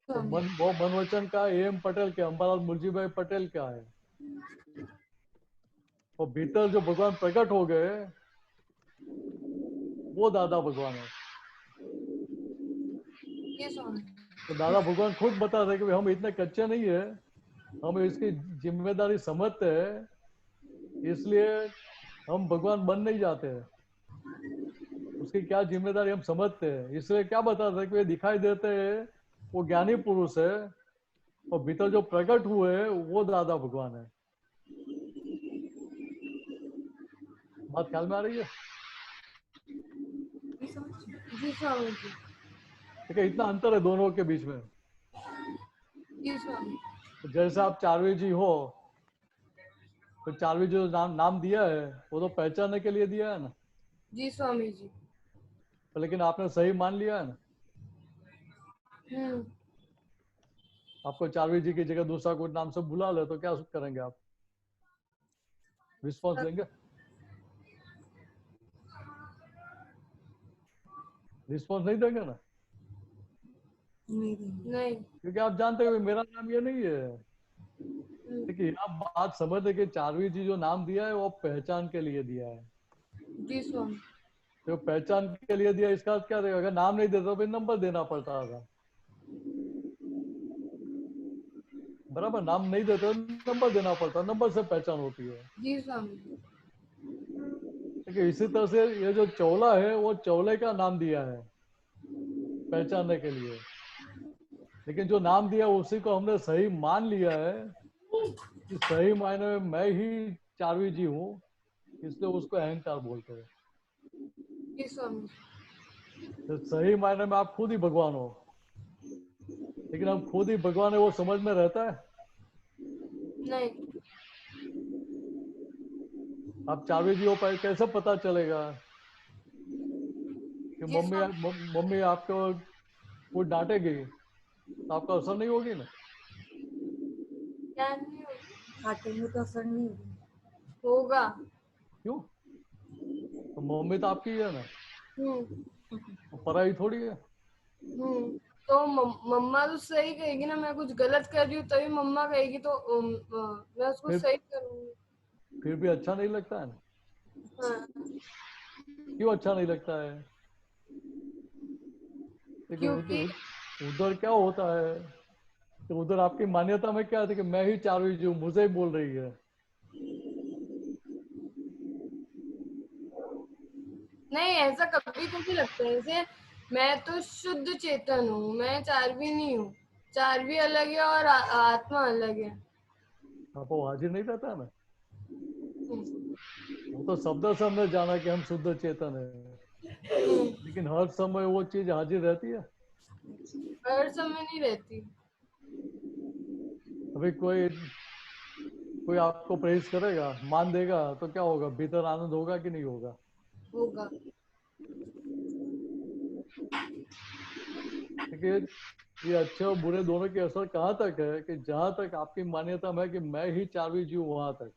तो वो मन वचन का एम पटेल के, अंबालाल मुलजी भाई पटेल का है। और भीतर जो भगवान प्रकट हो गए वो दादा भगवान है। तो दादा भगवान खुद बता रहे कि हम इतने कच्चे नहीं है, हम इसकी जिम्मेदारी समझते हैं, इसलिए हम भगवान बन नहीं जाते हैं। उसकी क्या जिम्मेदारी हम समझते हैं, इसलिए क्या बता रहे कि वे दिखाई देते हैं वो ज्ञानी पुरुष है, और भीतर जो प्रकट हुए वो दादा भगवान है। बात ख्याल में आ रही है? जी स्वामी जी। ठीक है, इतना अंतर है दोनों के बीच में। जी स्वामी। जैसे आप चारवी जी हो, तो चारवी जो नाम दिया है वो तो पहचानने के लिए दिया है ना। जी स्वामी जी। तो लेकिन आपने सही मान लिया है ना। आपको चारवी जी की जगह दूसरा कोई नाम से बुला ले तो क्या करेंगे आप? रिस्पॉन्स देंगे? रिस्पॉन्स नहीं देंगे ना, नहीं। क्योंकि आप जानते हो मेरा नाम ये नहीं है। देखिए आप बात समझ कि चारवी जी जो नाम दिया है वो पहचान के लिए दिया है। जी स्वामी। तो पहचान के लिए दिया, इसका क्या रहेगा? अगर नाम नहीं देता तो फिर नंबर देना पड़ता था। बराबर, नाम नहीं देते नंबर देना पड़ता, नंबर से पहचान होती है। जी स्वामी। देखिए इसी तरह से ये जो चौला है वो चौले का नाम दिया है पहचानने के लिए, लेकिन जो नाम दिया उसी को हमने सही मान लिया है कि सही मायने में मैं ही चारवी जी हूँ, इसलिए उसको अहंकार बोलते हैं। जी स्वामी। तो सही मायने में आप खुद ही भगवान हो, लेकिन हम खुद ही भगवान है वो समझ में रहता है? नहीं। आप चारवी जी हो पर कैसे पता चलेगा कि मम्मी आपको वो डांटेगी, तो आपका असर नहीं होगी ना। क्या नहीं होगा? खाटेंगे तो असर नहीं होगा। होगा। क्यों? तो मम्मी तो आपकी ही है ना, हम्म। वो पराई थोड़ी है। तो मम्मा तो सही कहेगी ना, मैं कुछ गलत कर रही हूँ तभी मम्मा कहेगी, तो मैं उसको फिर सही करूंगी। फिर भी अच्छा नहीं लगता है ना। हाँ। क्यों अच्छा नहीं लगता है? देखो क्योंकि उधर क्या होता है कि उधर आपकी मान्यता में क्या थी कि मैं ही चारों जो मुझे ही बोल रही है। नहीं, ऐसा कभी को भी लगता है। जैसे मैं तो शुद्ध चेतन हूँ, मैं चारवी नहीं हूँ। चारवी अलग है और आत्मा अलग है। आप वो हाजिर नहीं रहता है ना। हम्म। वो तो शब्द से हमने जाना कि हम शुद्ध चेतन है, लेकिन हर समय वो चीज हाजिर रहती है। हर समय नहीं रहती। अभी कोई आपको प्रेज करेगा, मान देगा, तो क्या होगा? भीतर आनंद होगा कि नहीं होगा? होगा। लेकिन ये अच्छे और बुरे दोनों के असर कहाँ तक है कि जहां तक आपकी मान्यता में है कि मैं ही चारवी जीव, वहां तक।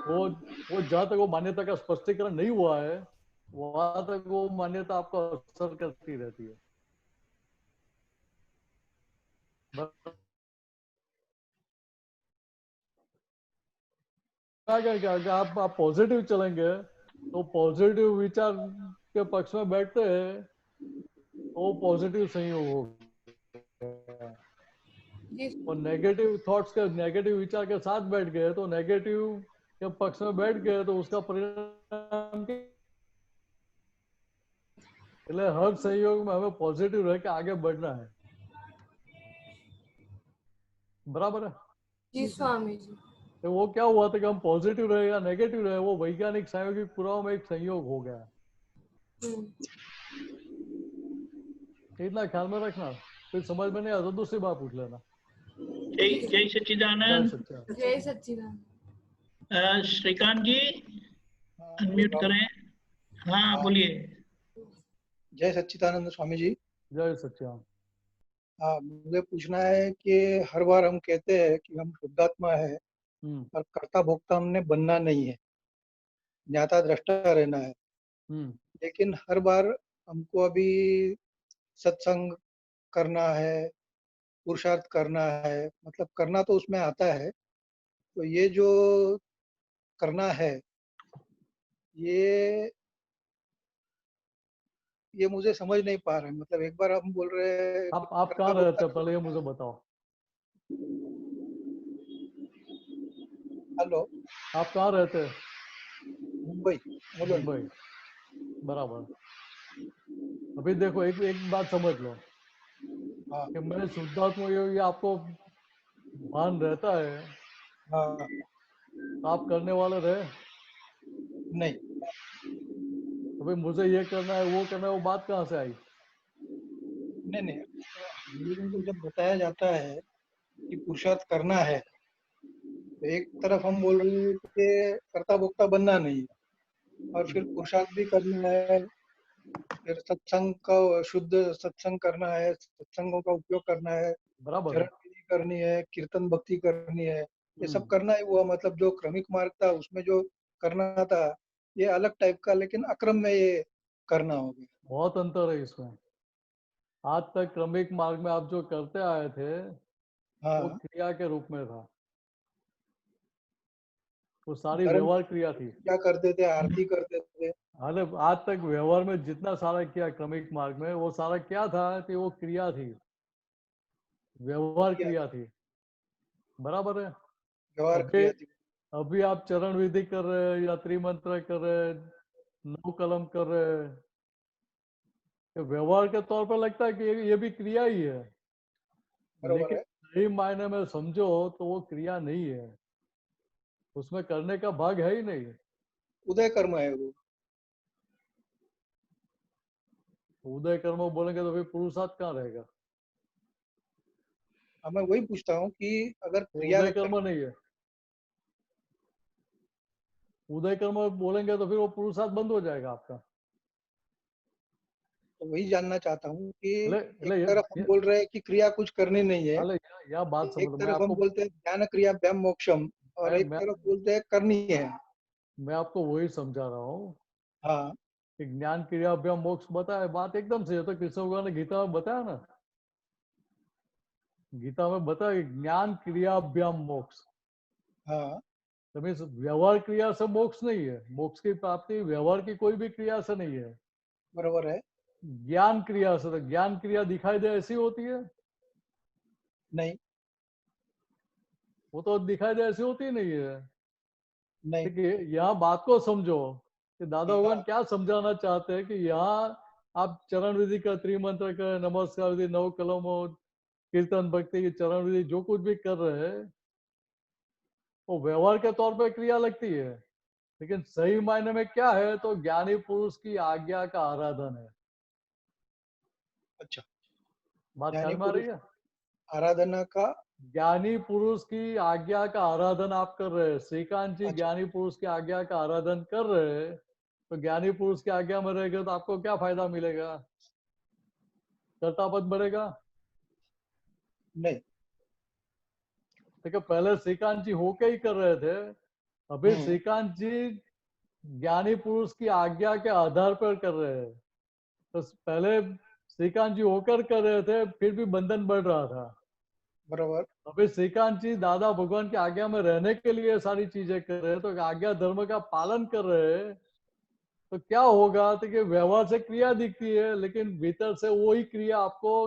वो जहां तक वो मान्यता का स्पष्टीकरण नहीं हुआ है, वहां तक वो मान्यता आपको असर करती रहती है। क्या अगर आप पॉजिटिव चलेंगे तो पॉजिटिव विचार के पक्ष में बैठते हैं तो पॉजिटिव संयोग होगा, जी। और नेगेटिव थॉट्स के, नेगेटिव विचार के साथ बैठ गए तो नेगेटिव के पक्ष में बैठ गए तो उसका परिणाम इसलिए हर संयोग में हमें पॉजिटिव रह के आगे बढ़ना है। बराबर है। जी स्वामी जी। तो वो क्या हुआ था कि हम पॉजिटिव रहे या नेगेटिव रहे, वो वैज्ञानिक सायोगिक पुरावा में एक संयोग हो गया। इतना ख्याल में रखना, फिर समझ में नहीं आता दूसरी बात पूछ लेना। जय जय जय सच्चिदानंद। सच्चा। जय सच्चिदानंद। श्रीकांत जी अनम्यूट करें। हाँ बोलिए। जय सच्चिदानंद स्वामी जी। जय सच्चा। हाँ, मुझे पूछना है कि हर बार हम कहते हैं कि हम शुद्धात्मा है और कर्ता भोक्ता हमने बनना नहीं है, ज्ञाता दृष्टा रहना है। लेकिन हर बार हमको अभी सत्संग करना है, पुरुषार्थ करना है, मतलब करना तो उसमें आता है। तो ये जो करना है, ये मुझे समझ नहीं पा रहे हैं। मतलब एक बार हम बोल रहे हैं आप कर्ता कहाँ रहते भोक्ता। हैं पहले ये मुझे बताओ। हेलो, आप कहाँ रहते हैं? मुंबई। मुंबई। बराबर। अभी देखो एक बात समझ लो हाँ कि मैं शुद्धात्मा, ये आपको भान रहता है हाँ। तो आप करने वाले रहे। नहीं अभी मुझे ये करना है वो करना है, वो बात कहाँ से आई? नहीं नहीं, लोगों को जब बताया जाता है कि पुरुषार्थ करना है, तो एक तरफ हम बोल रहे हैं कि कर्ता भोक्ता बनना नहीं है, और फिर पुरुषार्थ भी करना है, फिर सत्संग का शुद्ध सत्संग करना है, सत्संगों का उपयोग करना है, बराबर चरण है। विधि करनी है, कीर्तन भक्ति करनी है, ये सब हम्म, करना ही हुआ। मतलब जो क्रमिक मार्ग था उसमें जो करना था ये अलग टाइप का, लेकिन अक्रम में ये करना हो गया। बहुत अंतर है इसमें। आज तक क्रमिक मार्ग में आप जो करते आए थे वो हाँ, क्रिया के रूप में था, वो सारी धर्म व्यवहार क्रिया थी। क्या करते थे, आरती करते थे। हालांकि आज तक व्यवहार में जितना सारा किया क्रमिक मार्ग में, वो सारा क्या था कि वो क्रिया थी, व्यवहार क्या क्रिया थी। बराबर है। व्यवहार अभी क्रिया थी। अभी आप चरण विधि कर रहे हैं या त्रिमंत्र कर रहे हैं, नौ कलम कर रहे हैं, तो व्यवहार के तौर पर लगता है कि ये भी क्रिया ही है, बरोबर लेकिन है। सही मायने में समझो तो वो क्रिया नहीं है, उसमें करने का भाग है ही नहीं। उदय कर्म है वो। उदय कर्म बोलेंगे तो फिर पुरुषार्थ कहाँ रहेगा? अब मैं वही पूछता हूँ कि अगर वो क्रिया उदय कर्म नहीं है। उदय कर्म बोलेंगे तो फिर वो पुरुषार्थ बंद हो जाएगा आपका। तो वही जानना चाहता हूँ कि ले, एक ले, तरफ हम बोल रहे हैं कि क्रिया कुछ करनी नहीं है, या बात एक समझ, मैं तरफ हम आपको बोलते हैं ज्ञान क्रिया व्याम मोक्षम, और एक तरफ बोलते हैं करनी है। मैं आपको वही समझा रहा हूँ। हाँ, कि ज्ञान क्रिया अभ्याम मोक्ष बताया, बात एकदम से, तो कृष्ण भगवान ने गीता में बताया ना, गीता में बताया ज्ञान क्रिया अभ्याम मोक्ष। हाँ, तो मीन्स व्यवहार क्रिया से मोक्ष नहीं है, मोक्ष की प्राप्ति व्यवहार की कोई भी क्रिया से नहीं है, बराबर है। ज्ञान क्रिया से। तो ज्ञान क्रिया दिखाई दे ऐसी होती है? नहीं, वो तो दिखाई दे ऐसी होती नहीं है। नहीं। ठीक है, यहाँ बात को समझो कि दादा भगवान हाँ, क्या समझाना चाहते हैं कि यहाँ आप चरण विधि का, त्रिमंत्र का, नमस्कार विधि, नव कलम और कीर्तन भक्ति की चरण विधि जो कुछ भी कर रहे हैं वो व्यवहार के तौर पे क्रिया लगती है, लेकिन सही मायने में क्या है तो ज्ञानी पुरुष की आज्ञा का आराधन है। अच्छा, बात ज्ञानी ख्याल में आ रही पुरुष है? आराधना का, ज्ञानी पुरुष की आज्ञा का आराधन आप कर रहे हैं। श्रीकांत जी अच्छा, ज्ञानी पुरुष की आज्ञा का आराधन कर रहे हैं, तो ज्ञानी पुरुष की आज्ञा में रहेगा तो आपको क्या फायदा मिलेगा? कर्तापद बढ़ेगा? नहीं। देखो पहले श्रीकांत जी होके ही कर रहे थे, अभी श्रीकांत जी ज्ञानी पुरुष की आज्ञा के आधार पर कर रहे हैं। तो पहले श्रीकांत जी होकर कर रहे थे, फिर भी बंधन बढ़ रहा था। बराबर। अभी श्रीकांत जी दादा भगवान की आज्ञा में रहने के लिए सारी चीजें कर रहे हैं, तो आज्ञा धर्म का पालन कर रहे हैं, तो क्या होगा तो कि व्यवहार से क्रिया दिखती है, लेकिन भीतर से वही क्रिया आपको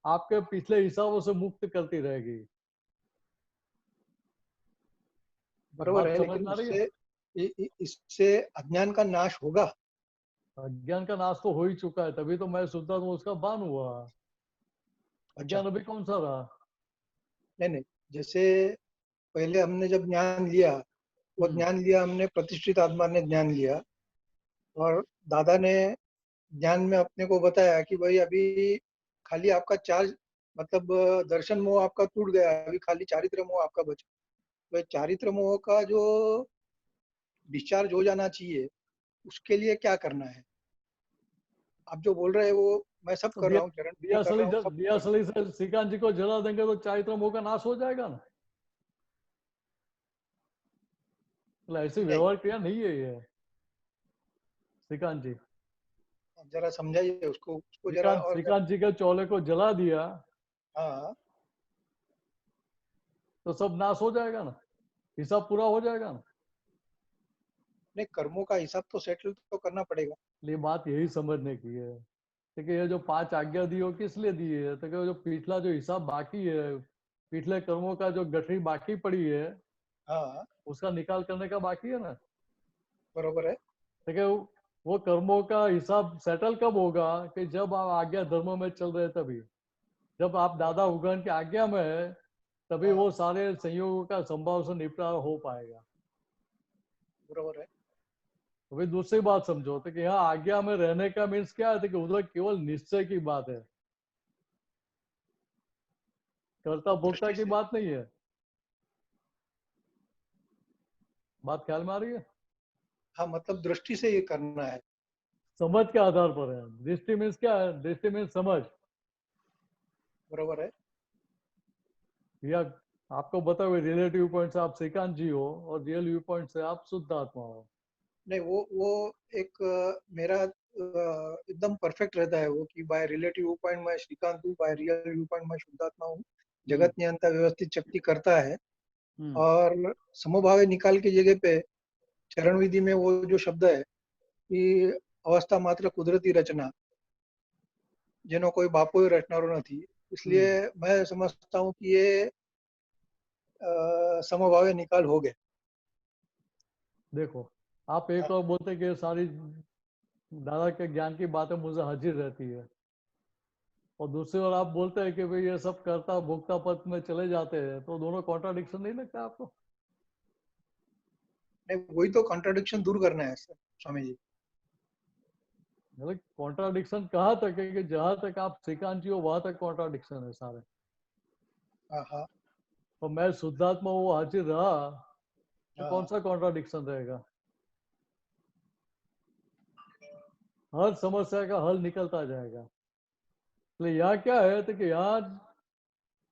आपके पिछले हिसाबों से मुक्त करती रहेगी। बराबर है, समझ लेकिन आ रही है? इससे अज्ञान का नाश होगा। अज्ञान का नाश तो हो ही चुका है, तभी तो मैं सोचता हूँ उसका बान हुआ। अज्ञान अभी कौन सा रहा? नहीं, जैसे पहले हमने जब ज्ञान लिया, वो ज्ञान लिया हमने, प्रतिष्ठित आत्मा ने ज्ञान लिया, और दादा ने ज्ञान में अपने को बताया कि भाई अभी खाली आपका चार्ज, मतलब दर्शन मोह आपका टूट गया, अभी खाली चारित्र मोह आपका बचा। तो चारित्र मोह का जो डिस्चार्ज हो जाना चाहिए, उसके लिए क्या करना है? आप जो बोल रहे हैं वो मैं सब तो कर रहा हूँ, चरण कर रहा हूँ, सब दिया सली से श्रीकांत जी को जला देंगे तो चारित्र मोह का नाश हो जाएगा ना? ऐसी व्यवहार क्रिया नहीं है ये श्रीकांत जी। जरा समझाइए उसको जरा। और श्रीकांत जी के चोले को जला दिया हाँ, तो सब नाश हो जाएगा ना, हिसाब पूरा हो जाएगा ना। नहीं, कर्मों का हिसाब तो सेटल तो करना पड़ेगा। ये बात यही समझने की है कि ये जो 5 आज्ञा दी हो किस लिए दी है, तो जो पिछला जो हिसाब बाकी है, पिछले कर्मों का जो गठरी बाकी पड़ी है, हाँ, उसका निकाल करने का बाकी है ना। बरोबर है। देखिए वो कर्मों का हिसाब सेटल कब होगा कि जब आप आज्ञा धर्म में चल रहे, तभी जब आप दादा भगवान की आज्ञा में है, तभी वो सारे संयोगों का संभाव से निपटारा हो पाएगा। बरोबर है। अभी दूसरी बात समझो तो कि यहाँ आज्ञा में रहने का मीन्स क्या है कि उधर केवल निश्चय की बात है, कर्ता भोक्ता की बात नहीं है। बात ख्याल में आ रही है? हाँ, मतलब दृष्टि से ये करना है, समझ के आधार पर है। दृष्टि मीन्स क्या है? दृष्टि मीन्स समझ। बरोबर है। या आपको बता हुए रिलेटिव पॉइंट से आप श्रीकांत जी हो और रियल व्यू पॉइंट से आप शुद्ध आत्मा हो। नहीं, वो एक मेरा एकदम परफेक्ट रहता है वो, कि बाय रिलेटिव व्यू पॉइंट मैं श्रीकांत हूँ, बाय रियल व्यू पॉइंट मैं शुद्धात्मा हूँ। जगत नियंता व्यवस्थित शक्ति करता है, और समभावे निकाल की जगह पे चरण विधि में वो जो शब्द है कि अवस्था मात्र कुदरती रचना, જેનો કોઈ બાપો રચનારો નથી, इसलिए मैं समझता हूँ कि ये समभावे निकाल हो गए। देखो आप एक और बोलते कि सारी दादा के ज्ञान की बातें मुझे हाजिर रहती है, और दूसरी ओर आप बोलते हैं कि भाई ये सब कर्ता भोक्ता पद में चले जाते हैं, तो दोनों कॉन्ट्राडिक्शन नहीं लगता आपको? नहीं, वही तो कॉन्ट्राडिक्शन दूर करना है स्वामी जी। मतलब कॉन्ट्राडिक्शन कहाँ तक है कि जहां तक आप श्रीकांत जी हो वहां तक कॉन्ट्राडिक्शन है सारे। तो मैं शुद्धात्मा वो हाजिर रहा तो कौन सा कॉन्ट्राडिक्शन रहेगा? हर समस्या का हल निकलता जाएगा। तो यहाँ क्या है तो कि यहाँ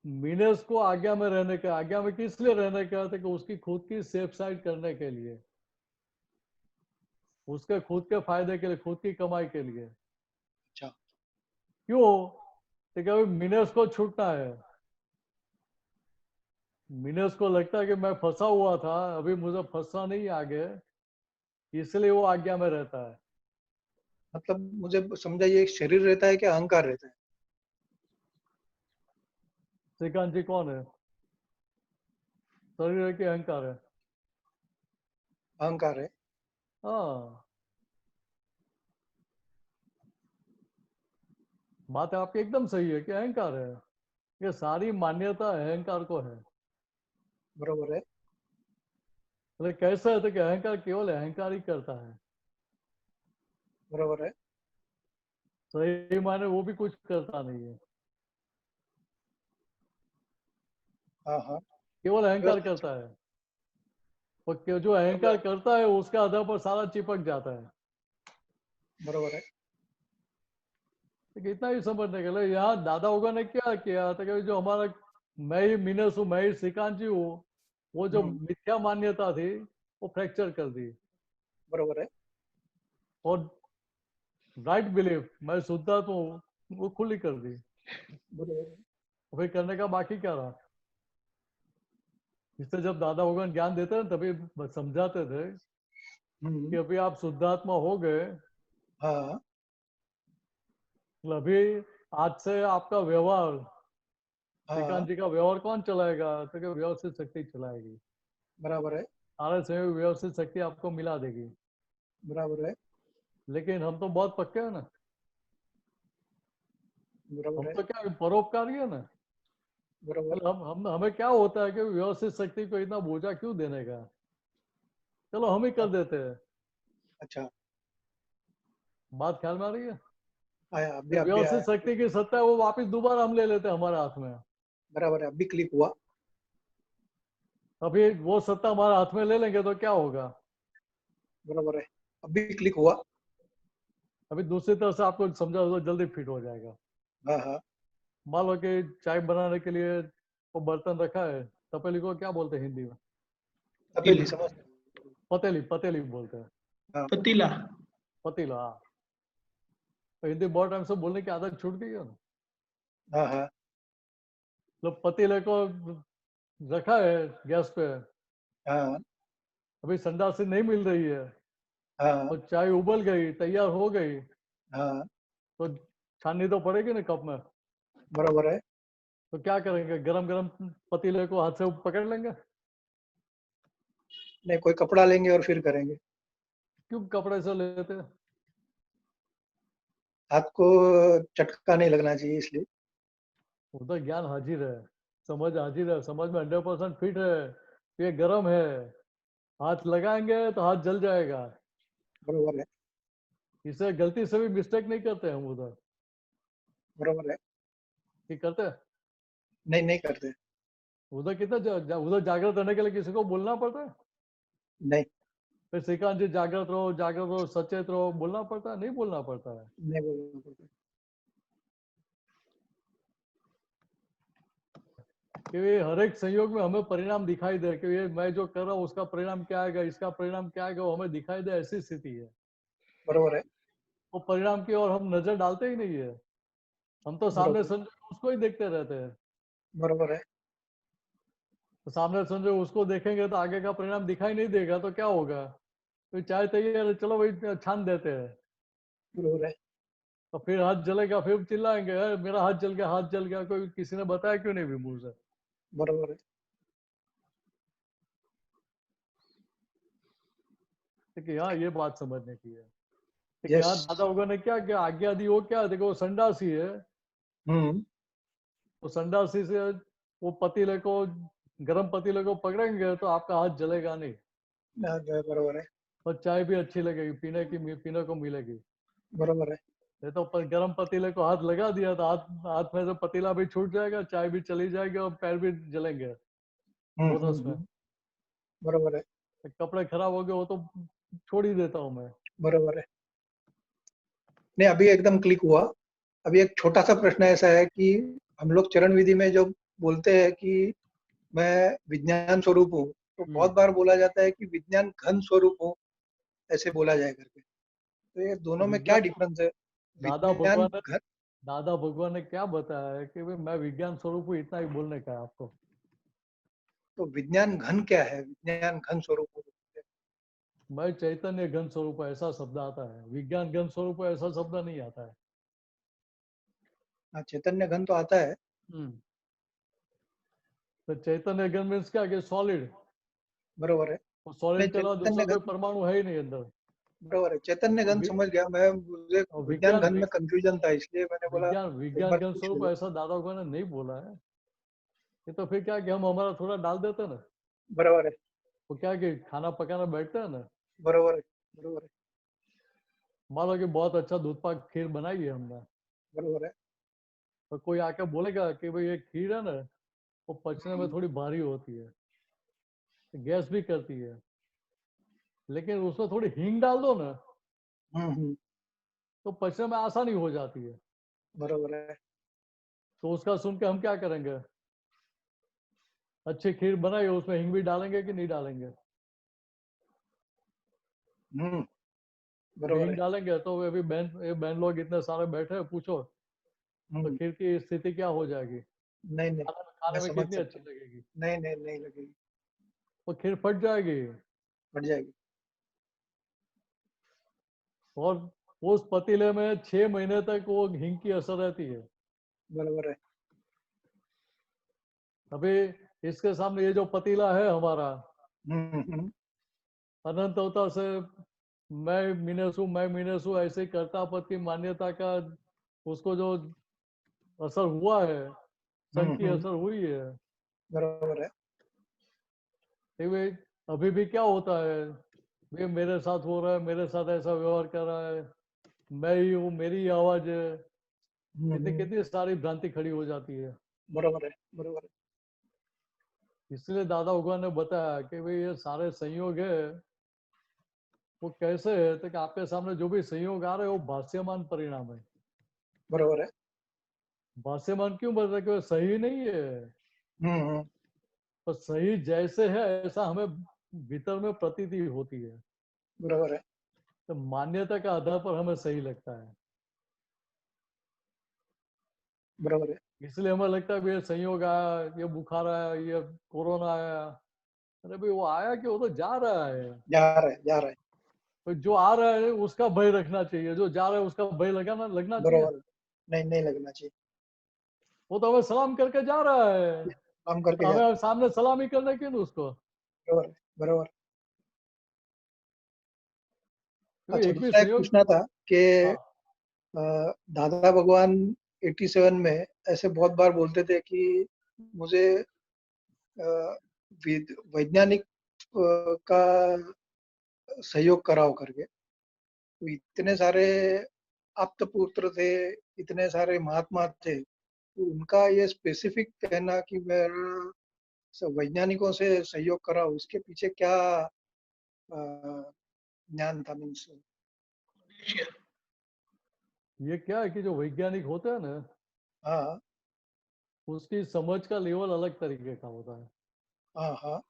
मीनस को आज्ञा में रहने का, आज्ञा में किस लिए रहने का तो कि उसकी खुद की सेफ साइड करने के लिए, उसके खुद के फायदे के लिए, खुद की कमाई के लिए। अच्छा। क्यों? तो कि अभी मीनस को छूटना है। मीनस को लगता है कि मैं फंसा हुआ था, अभी मुझे फंसना नहीं है आगे, इसलिए वो आज्ञा में रहता है। मतलब मुझे समझाइए, शरीर रहता है क्या अहंकार रहता है? श्रीकांत जी कौन है? शरीर है कि अहंकार है? अहंकार है। हाँ, बात आपकी एकदम सही है कि अहंकार है। ये सारी मान्यता अहंकार को है। बरोबर है। मतलब कैसा है तो कि अहंकार केवल अहंकार ही करता है। बरोबर है। सही माने वो भी कुछ करता नहीं है, हाँ हाँ। केवल अहंकार करता है। और जो अहंकार करता है उसके आधार पर सारा चिपक जाता है। बरोबर है। तो इतना ही समझने के लिए यहाँ दादा होगा ने क्या किया था कि जो हमारा मैं ही मीनस हूँ, मैं ही श्रीकांत जी हूँ, वो जो मिथ्या मान्यता थी वो फ्रैक्चर कर दी बरोबर है। और राइट बिलीफ मैं शुद्धात्मा हूँ वो खुली कर दी। बरोबर है। फिर करने का बाकी क्या रहा? इससे जब दादा भगवान ज्ञान देते हैं तभी समझाते थे कि अभी आप शुद्धात्मा हो गए, हाँ। अभी आज से आपका व्यवहार, श्रीकांत हाँ। जी का व्यवहार कौन चलाएगा तो कि व्यवस्थित शक्ति चलाएगी। बराबर है। सारे से व्यवस्थित शक्ति आपको मिला देगी। बराबर है। लेकिन हम तो बहुत पक्के हैं ना, बराबर हम है। तो क्या परोपकारी है ना। बराबर। चलो हम हमें क्या होता है कि व्यवस्थित शक्ति को इतना बोझा क्यों देने का, चलो हम ही कर देते हैं। अच्छा। बात ख्याल में आ रही है? आया, अभी व्यवस्थित आया। शक्ति की सत्ता है वो वापस दोबारा हम ले लेते हैं हमारे हाथ में। बराबर है, अभी क्लिक हुआ। अभी वो सत्ता हमारे हाथ में ले लेंगे तो क्या होगा? बराबर है, अभी क्लिक हुआ। अभी दूसरी तरफ से आपको समझा तो जल्दी फिट हो जाएगा। हाँ हाँ। मान लो कि चाय बनाने के लिए वो बर्तन रखा है, तपेली को क्या बोलते हैं हिंदी में? तपेली, समझ। पतेली, पतेली बोलते हैं। हाँ। पतीला। पतीला, हाँ। तो हिंदी बहुत टाइम से बोलने की आदत छूट गई है ना। हाँ हाँ। तो पतीले को रखा है गैस पे, हाँ अभी संडासी नहीं मिल रही है हाँ। और चाय उबल गई, तैयार हो गई, हाँ। तो छाननी तो पड़ेगी ना कप में। बराबर है। तो क्या करेंगे, गरम गरम पतीले को हाथ से पकड़ लेंगे? नहीं, कोई कपड़ा लेंगे और फिर करेंगे। क्यों कपड़े से लेते हैं? हाथ को चटका नहीं लगना चाहिए इसलिए। उधर ज्ञान हाजिर है, समझ हाजिर है, समझ में 100% फिट है, ये गर्म है, हाथ लगाएंगे तो हाथ जल जाएगा। बराबर है। इसे गलती से भी मिस्टेक नहीं करते हम उधर, बराबर है। ठीक करते हैं? नहीं, नहीं करते। उधर कितना उधर जागृत रहने के लिए किसी को बोलना पड़ता है? नहीं। फिर श्रीकांत जी जागृत रहो, सचेत रहो, बोलना पड़ता है? नहीं बोलना पड़ता है। नहीं बोलना पड़ता। कि हर एक संयोग में हमें परिणाम दिखाई दे कि ये मैं जो कर रहा हूँ उसका परिणाम क्या आएगा, इसका परिणाम क्या आएगा, वो हमें दिखाई दे, ऐसी स्थिति है। बराबर है। वो परिणाम की ओर हम नजर डालते ही नहीं है, हम तो सामने बराबर। संजो उसको ही देखते रहते हैं। बराबर है। तो सामने संजो उसको देखेंगे तो आगे का परिणाम दिखाई नहीं देगा तो क्या होगा? तो चाय तैयार है, चलो भाई छान देते हैं, बराबर है। तो फिर हाथ जलेगा, फिर चिल्लाएंगे "अरे, मेरा हाथ जल गया, हाथ जल गया", कोई किसी ने बताया क्यों नहीं भी मुंह से? बराबर है। देखिए यहाँ ये बात समझने की है। देखिए यस। यहाँ दादा होगा ने क्या क्या आज्ञा दी, वो क्या, देखो वो संडासी है, हम्म। तो संडासी से वो पतीले को, गरम पतीले को पकड़ेंगे तो आपका हाथ जलेगा नहीं बराबर है। और चाय भी अच्छी लगेगी, पीने को मिलेगी। बराबर है। ये तो गरम पतीले को हाथ लगा दिया तो हाथ हाथ में से पतीला भी छूट जाएगा, चाय भी चली जाएगी और पैर भी जलेंगे बोनस में। बराबर है। कपड़े खराब हो गए वो तो छोड़ ही देता हूँ मैं। बराबर है। नहीं, अभी एकदम क्लिक हुआ। अभी एक छोटा सा प्रश्न ऐसा है कि हम लोग चरण विधि में जो बोलते हैं कि मैं विज्ञान स्वरूप हूँ, तो बहुत बार बोला जाता है कि विज्ञान घन स्वरूप हूँ, ऐसे बोला जाए करके। तो ये दोनों में क्या डिफरेंस है? दादा विज्ञान भगवान घन, दादा भगवान ने क्या बताया है कि भाई मैं विज्ञान स्वरूप हूँ, इतना ही बोलने का है आपको। तो विज्ञान घन क्या है? विज्ञान घन स्वरूप हूँ। मैं चैतन्य घन स्वरूप ऐसा शब्द आता है, विज्ञान घन स्वरूप ऐसा शब्द नहीं आता है। हाँ, चैतन्य घन तो आता है। तो चैतन्य घन मीन्स क्या कि सॉलिड, बरोबर है। और सॉलिड के अलावा दूसरा चैतन्य कोई घन, परमाणु है ही नहीं अंदर। बरोबर है, चैतन्य घन समझ गया मैं। मुझे और विज्ञान विज्ञान घन में कंफ्यूजन था, इसलिए मैंने बोला एक विज्ञान बार घन पूछ स्वरूप लो। ऐसा दादा भगवान ने नहीं बोला है। ये तो फिर क्या कि हम हमारा थोड़ा डाल देते हैं ना। बराबर है, वो क्या कि खाना पकाना बैठते हैं ना, बरोबर है, बरोबर है, मान लो कि बहुत अच्छा दूध पाक खीर बनाई है हमने, बरोबर है। तो कोई आके बोलेगा कि भाई ये खीर है ना, वो पचने में थोड़ी भारी होती है, गैस भी करती है, लेकिन उसमें थोड़ी हींग डाल दो ना तो पचने में आसानी हो जाती है। बरोबर है। तो उसका सुन के हम क्या करेंगे, अच्छी खीर बनाई उसमें हींग भी डालेंगे कि नहीं डालेंगे? बरोबर हींग है। डालेंगे तो अभी बहन लोग इतने सारे बैठे हैं, पूछो तो खीर की स्थिति क्या हो जाएगी? नहीं नहीं, खाने मैं में समझ कितनी सकता अच्छी हूँ। लगेगी, नहीं नहीं, नहीं लगेगी, वो खीर फट जाएगी। फट जाएगी। और उस पतीले में 6 महीने तक वो हींग की असर रहती है। बरोबर है। अभी इसके सामने ये जो पतीला है हमारा, अनंत अवतार से मैं मीनसू ऐसे कर्ता पद की मान्यता का उसको जो असर हुआ है, संघ की असर हुई है। बरोबर है। भाई अभी भी क्या होता है, ये मेरे साथ हो रहा है, मेरे साथ ऐसा व्यवहार कर रहा है, मैं ही हूँ, मेरी आवाज है, कितनी कितनी सारी भ्रांति खड़ी हो जाती है। बरोबर है, बरोबर है। इसलिए दादा भगवान ने बताया कि भाई ये सारे संयोग है, वो कैसे है, तो कि आपके सामने जो भी संयोग आ रहे हैं वो भाष्यमान परिणाम है। बरोबर है। भाष्यमान क्यों बोल रहे कि वो सही नहीं है, तो सही जैसे है ऐसा हमें भीतर में प्रतीति होती है, बरोबर है। तो मान्यता के आधार पर हमें सही लगता है। बरोबर है। इसलिए हमें लगता है ये संयोग आया, ये बुखार आया, ये कोरोना आया, अरे भाई वो आया कि वो तो जा रहा है। जा रहा है, जा रहा है। तो जो आ रहा है उसका भय रखना चाहिए, जो जा रहा है उसका भय लगना चाहिए। बरोबर है। नहीं, नहीं लगना चाहिए। वो तो हमें सलाम करके जा रहा है, काम तो करके जा रहा हमें सामने सलाम ही करने की ना उसको। है। बरोबर है, बरोबर। क्योंकि अच्छा, एक भी दूसरा एक संयोग। पूछना था कि हाँ, दादा भगवान 87 में ऐसे बहुत बार बोलते थे कि मुझे वैज्ञानिक का सहयोग कराओ करके। तो इतने सारे आप्त पुत्र थे, इतने सारे महात्मा थे, तो उनका ये स्पेसिफिक कहना कि मेरा वैज्ञानिकों से सहयोग कराओ, इसके पीछे क्या ज्ञान था? मीन्स ये क्या है कि जो वैज्ञानिक होते हैं ना, हाँ उसकी समझ का लेवल अलग तरीके का होता है, हाँ हाँ।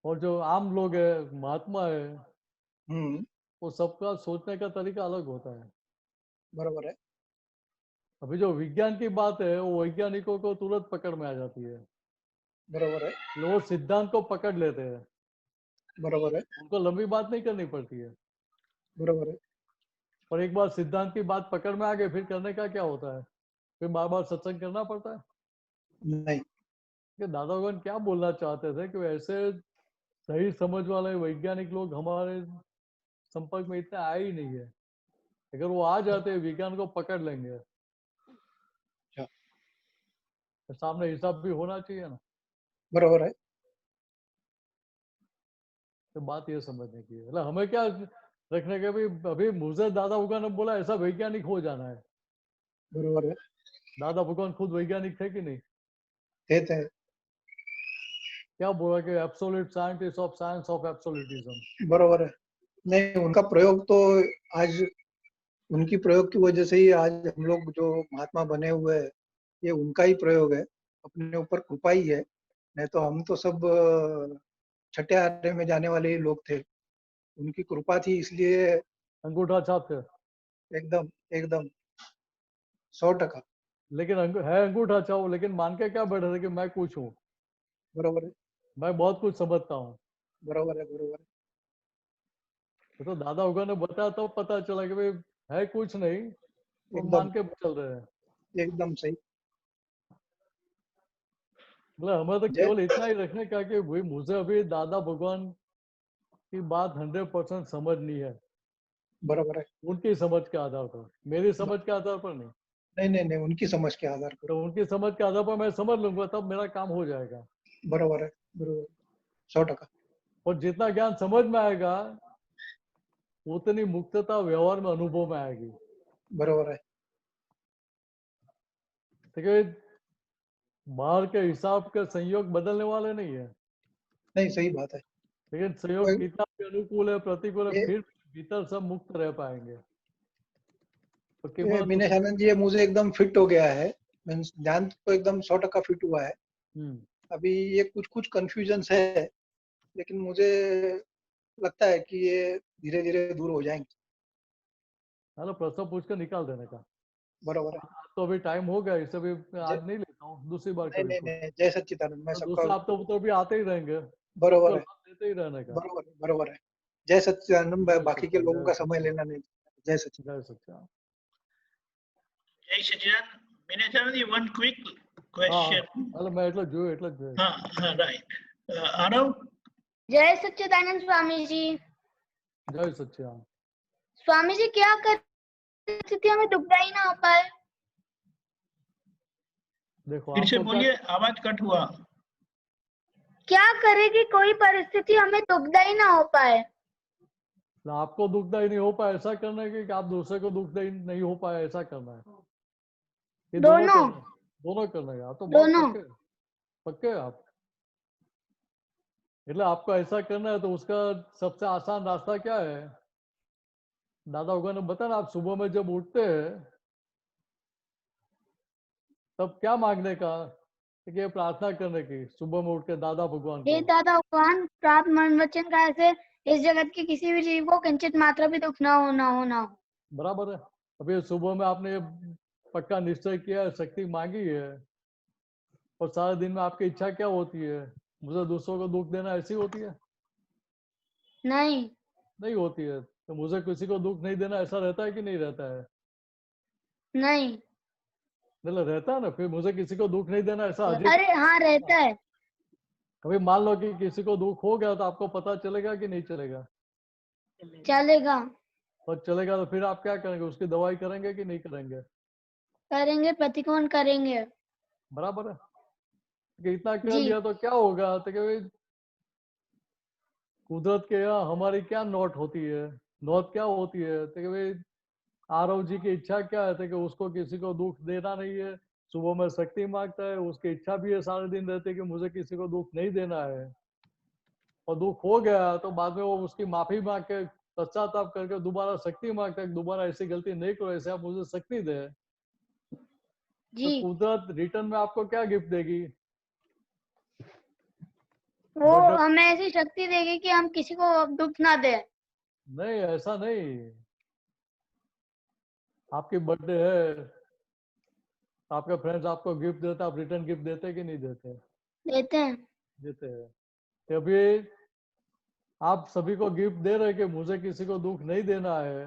और जो आम लोग है, महात्मा है, वो सबका सोचने का तरीका अलग होता है। बरोबर है। अभी जो विज्ञान की बात है वो वैज्ञानिकों को तुरंत पकड़ में आ जाती है, बरोबर है। लोग सिद्धांत को पकड़ लेते हैं, बरोबर है। उनको लंबी बात नहीं करनी पड़ती है। बरोबर है। और एक बार सिद्धांत की बात पकड़ में आ गई, फिर करने का क्या होता है, फिर बार बार सत्संग करना पड़ता है। नहीं। कि दादा भगवान क्या बोलना चाहते थे कि ऐसे सही समझ वाले वैज्ञानिक लोग हमारे संपर्क में इतने आए ही नहीं है, अगर वो आ जाते विज्ञान को पकड़ लेंगे, तो सामने हिसाब भी होना चाहिए ना। बरोबर है। तो बात ये समझने की है, मतलब हमें क्या रखने के भी। अभी मुझे दादा भगवान ने बोला ऐसा वैज्ञानिक हो जाना है। बरोबर है। दादा भगवान खुद वैज्ञानिक थे कि नहीं? थे। क्या बोला कि absolute scientist of science of absolutism. बरोबर है। नहीं, उनका प्रयोग तो आज उनकी प्रयोग की वजह से ही आज हम लोग जो महात्मा बने हुए हैं, ये उनका ही प्रयोग है, अपने ऊपर कृपा ही है। नहीं तो हम तो सब छठे आने में जाने वाले ही लोग थे। उनकी कृपा थी, इसलिए अंगूठा छाप थे। एकदम एकदम 100%। लेकिन है अंगूठा छाप, लेकिन मान के क्या बैठे थे कि मैं कुछ हूँ, बरोबर है, मैं बहुत कुछ समझता हूँ। बरोबर है, बरोबर है। तो दादा होगा ने बताया तो पता चला कि भाई है कुछ नहीं, तो एकदम मान के चल रहे हैं। एकदम सही। मतलब हमें तो जय केवल इतना ही रखने का कि भाई मुझे अभी दादा भगवान की बात 100% समझ नहीं है, बरोबर है। उनकी समझ के आधार पर, मेरी समझ के आधार पर नहीं। नहीं नहीं नहीं, उनकी समझ के आधार पर। तो उनकी समझ के आधार पर मैं समझ लूंगा, तब मेरा काम हो जाएगा। बरोबर है, बरोबर, 100%। और जितना ज्ञान समझ में आएगा, उतनी मुक्तता व्यवहार में अनुभव में आएगी। बरोबर है। ठीक है, बाहर के हिसाब के संयोग बदलने वाले नहीं है, नहीं, सही बात है। लेकिन संयोग कितना भी अनुकूल है प्रतिकूल है, ये फिर भीतर सब मुक्त रह पाएंगे। तो ये केवल मीनेश आनंद जी, ये मुझे एकदम फिट हो गया है। मीन्स ध्यान तो एकदम 100% फिट हुआ है। अभी ये कुछ कुछ कंफ्यूजन है, लेकिन मुझे लगता है कि ये धीरे धीरे दूर हो जाएंगे। हेलो, प्रश्न पूछ कर निकाल देने का। बरोबर है। तो अभी टाइम हो गया, इसे भी आज नहीं लेता हूँ, दूसरी बार नहीं कभी नहीं पूछ। नहीं, जय सच्चिदानंद। मैं सबका दूसरा आप तो भी आते ही रहेंगे, बरोबर है, देते ही रहने का। बरोबर है, बरोबर है। जय सच्चिदानंद। जय बाकी के सच्चिदानंद, लोगों जय का समय सच्चिदानंद, लेना नहीं। जय सच्चिदानंद। जय सच्चिदानंद। જય સચિદાન. વિનેશાનંદજી, one quick question. हेलो, मैं એટલે જોયું। હા, right. આરવ, जय सच्चिदानंद स्वामी जी। जय सच्चिदानंद। स्वामी जी, क्या कर स्थिति हमें दुखदाई ना हो पाए? देखो फिर से आपको बोलिए, आवाज कट हुआ। क्या करे कि कोई परिस्थिति हमें दुखदाई ना हो पाए? आपको दुखदाई नहीं हो पाए ऐसा करना है कि आप दूसरे को दुखदाई नहीं हो पाए ऐसा करना है, ये दोनों दोनों करना है। आप तो बहुत दोनों। पक्के आप। એટલે आपको ऐसा करना है तो उसका सबसे आसान रास्ता क्या है? दादा होगा ने बताया, आप सुबह में जब उठते हैं तब क्या मांगने का, कि प्रार्थना करने की सुबह में उठ के दादा भगवान हे को। दादा भगवान, प्राप्त मन वचन का ऐसे इस जगत की किसी भी जीव को किंचित मात्रा भी दुख ना हो, ना हो, ना हो। बराबर है। अभी सुबह में आपने पक्का निश्चय किया है, शक्ति मांगी है, और सारे दिन में आपकी इच्छा क्या होती है? मुझे दूसरों को दुख देना ऐसी होती है? नहीं होती है। तो मुझे किसी को दुख नहीं देना ऐसा रहता है कि नहीं रहता है? नहीं। मतलब रहता है ना। फिर मुझे किसी को दुख नहीं देना ऐसा अरे हाँ, रहता है। कभी मान लो कि किसी को दुख हो गया तो आपको पता चलेगा कि नहीं चलेगा? चलेगा। और चलेगा तो फिर आप क्या करेंगे? उसकी दवाई करेंगे कि नहीं करेंगे? करेंगे, प्रतिकोण करेंगे। बराबर है। कि इतना कर जी। लिया तो क्या होगा? तो कि कुदरत के यहाँ हमारी क्या नोट होती है, नोट क्या होती है? तो कि भाई आरव जी की इच्छा क्या है? तो कि उसको किसी को दुख देना नहीं है। सुबह में शक्ति मांगता है, उसकी इच्छा भी है सारे दिन रहती है कि मुझे किसी को दुख नहीं देना है। और दुख हो गया तो बाद में वो उसकी माफी मांग के पश्चाताप करके दोबारा शक्ति मांगता है, दोबारा ऐसी गलती नहीं करो, ऐसे आप मुझे शक्ति दे। तो कुदरत रिटर्न में आपको क्या गिफ्ट देगी? वो हमें ऐसी शक्ति देगी कि हम किसी को दुख ना दे। नहीं, ऐसा नहीं। आपकी बर्थडे है, आपके फ्रेंड्स आपको गिफ्ट देते, आप रिटर्न गिफ्ट देते कि नहीं देते? देते हैं। देते हैं। तो अभी आप सभी को गिफ्ट दे रहे कि मुझे किसी को दुख नहीं देना है,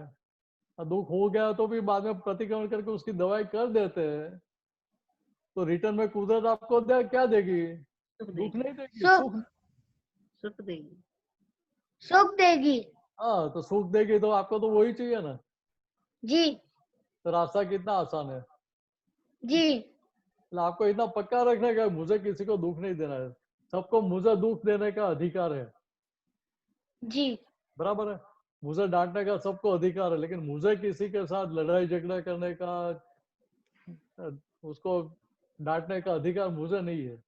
और दुख हो गया तो भी बाद में प्रतिक्रमण करके उसकी दवाई कर देते हैं, तो रिटर्न में कुदरत आपको क्या देगी? दुख नहीं देगी, सुख देगी। सुख देगी। हाँ, तो सुख देगी तो आपको तो वही चाहिए ना जी। तो रास्ता कितना आसान है जी। आपको इतना पक्का रखने का मुझे किसी को दुख नहीं देना है, सबको मुझे दुख देने का अधिकार है। जी। बराबर है। मुझे डांटने का सबको अधिकार है, लेकिन मुझे किसी के साथ लड़ाई झगड़ा करने का, उसको डांटने का अधिकार मुझे नहीं है।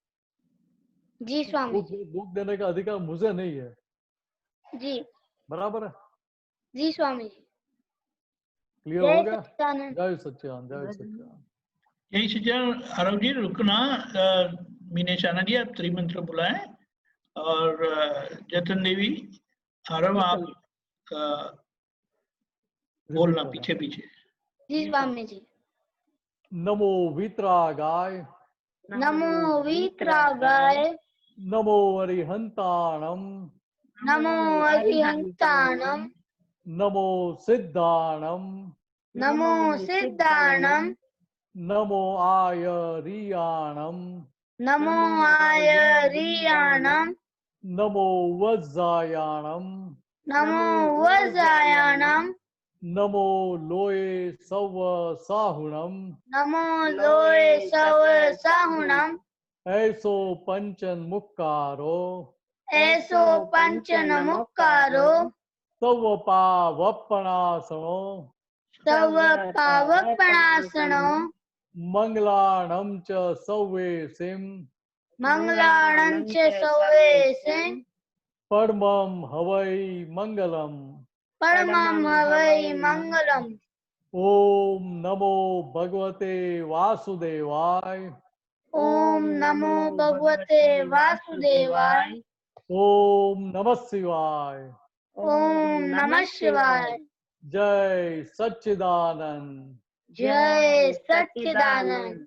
जी स्वामी। दुख देने का अधिकार मुझे नहीं है। जी। बराबर है। जी स्वामी जी। क्लियर हो जय गया? सच्चिदानंद। जय सच्चिदानंद, जय सच्चिदानंद। यही सच्चिदानंद। आरव जी रुकना, मीनेश आनंद जी आप त्रिमंत्र बुलाएं, और जतन देवी, आरव आप बोलना पीछे पीछे। जी स्वामी जी। नमो वीतरागाय, नमो वीतरागाय, नमो अरिहंताणम, नमो अरिहंताणम, नमो सिद्धाणम, नमो सिद्धाणम, नमो आयरियाणम, नमो आयरियाणम, नमो वज्रायाणम, नमो वज्रायाणम, नमो लोये सव साहुणम, नमो लोय सव साहुणम, ऐसो पंचन मुक्कारो, ऐसो पंच नमुक्कारो, सव पावपणासनो, तव पावपणासनो, मंगलाणं च सव्वेसिं, मंगलाणं च सवेसिं, परमं हवै मंगलम्। परमं हवै मंगलम्। ओम नमो भगवते वासुदेवाय, ओम नमो भगवते वासुदेवाय, ओम नमः शिवाय। ओम नमः शिवाय। जय सच्चिदानंद। जय सच्चिदानंद।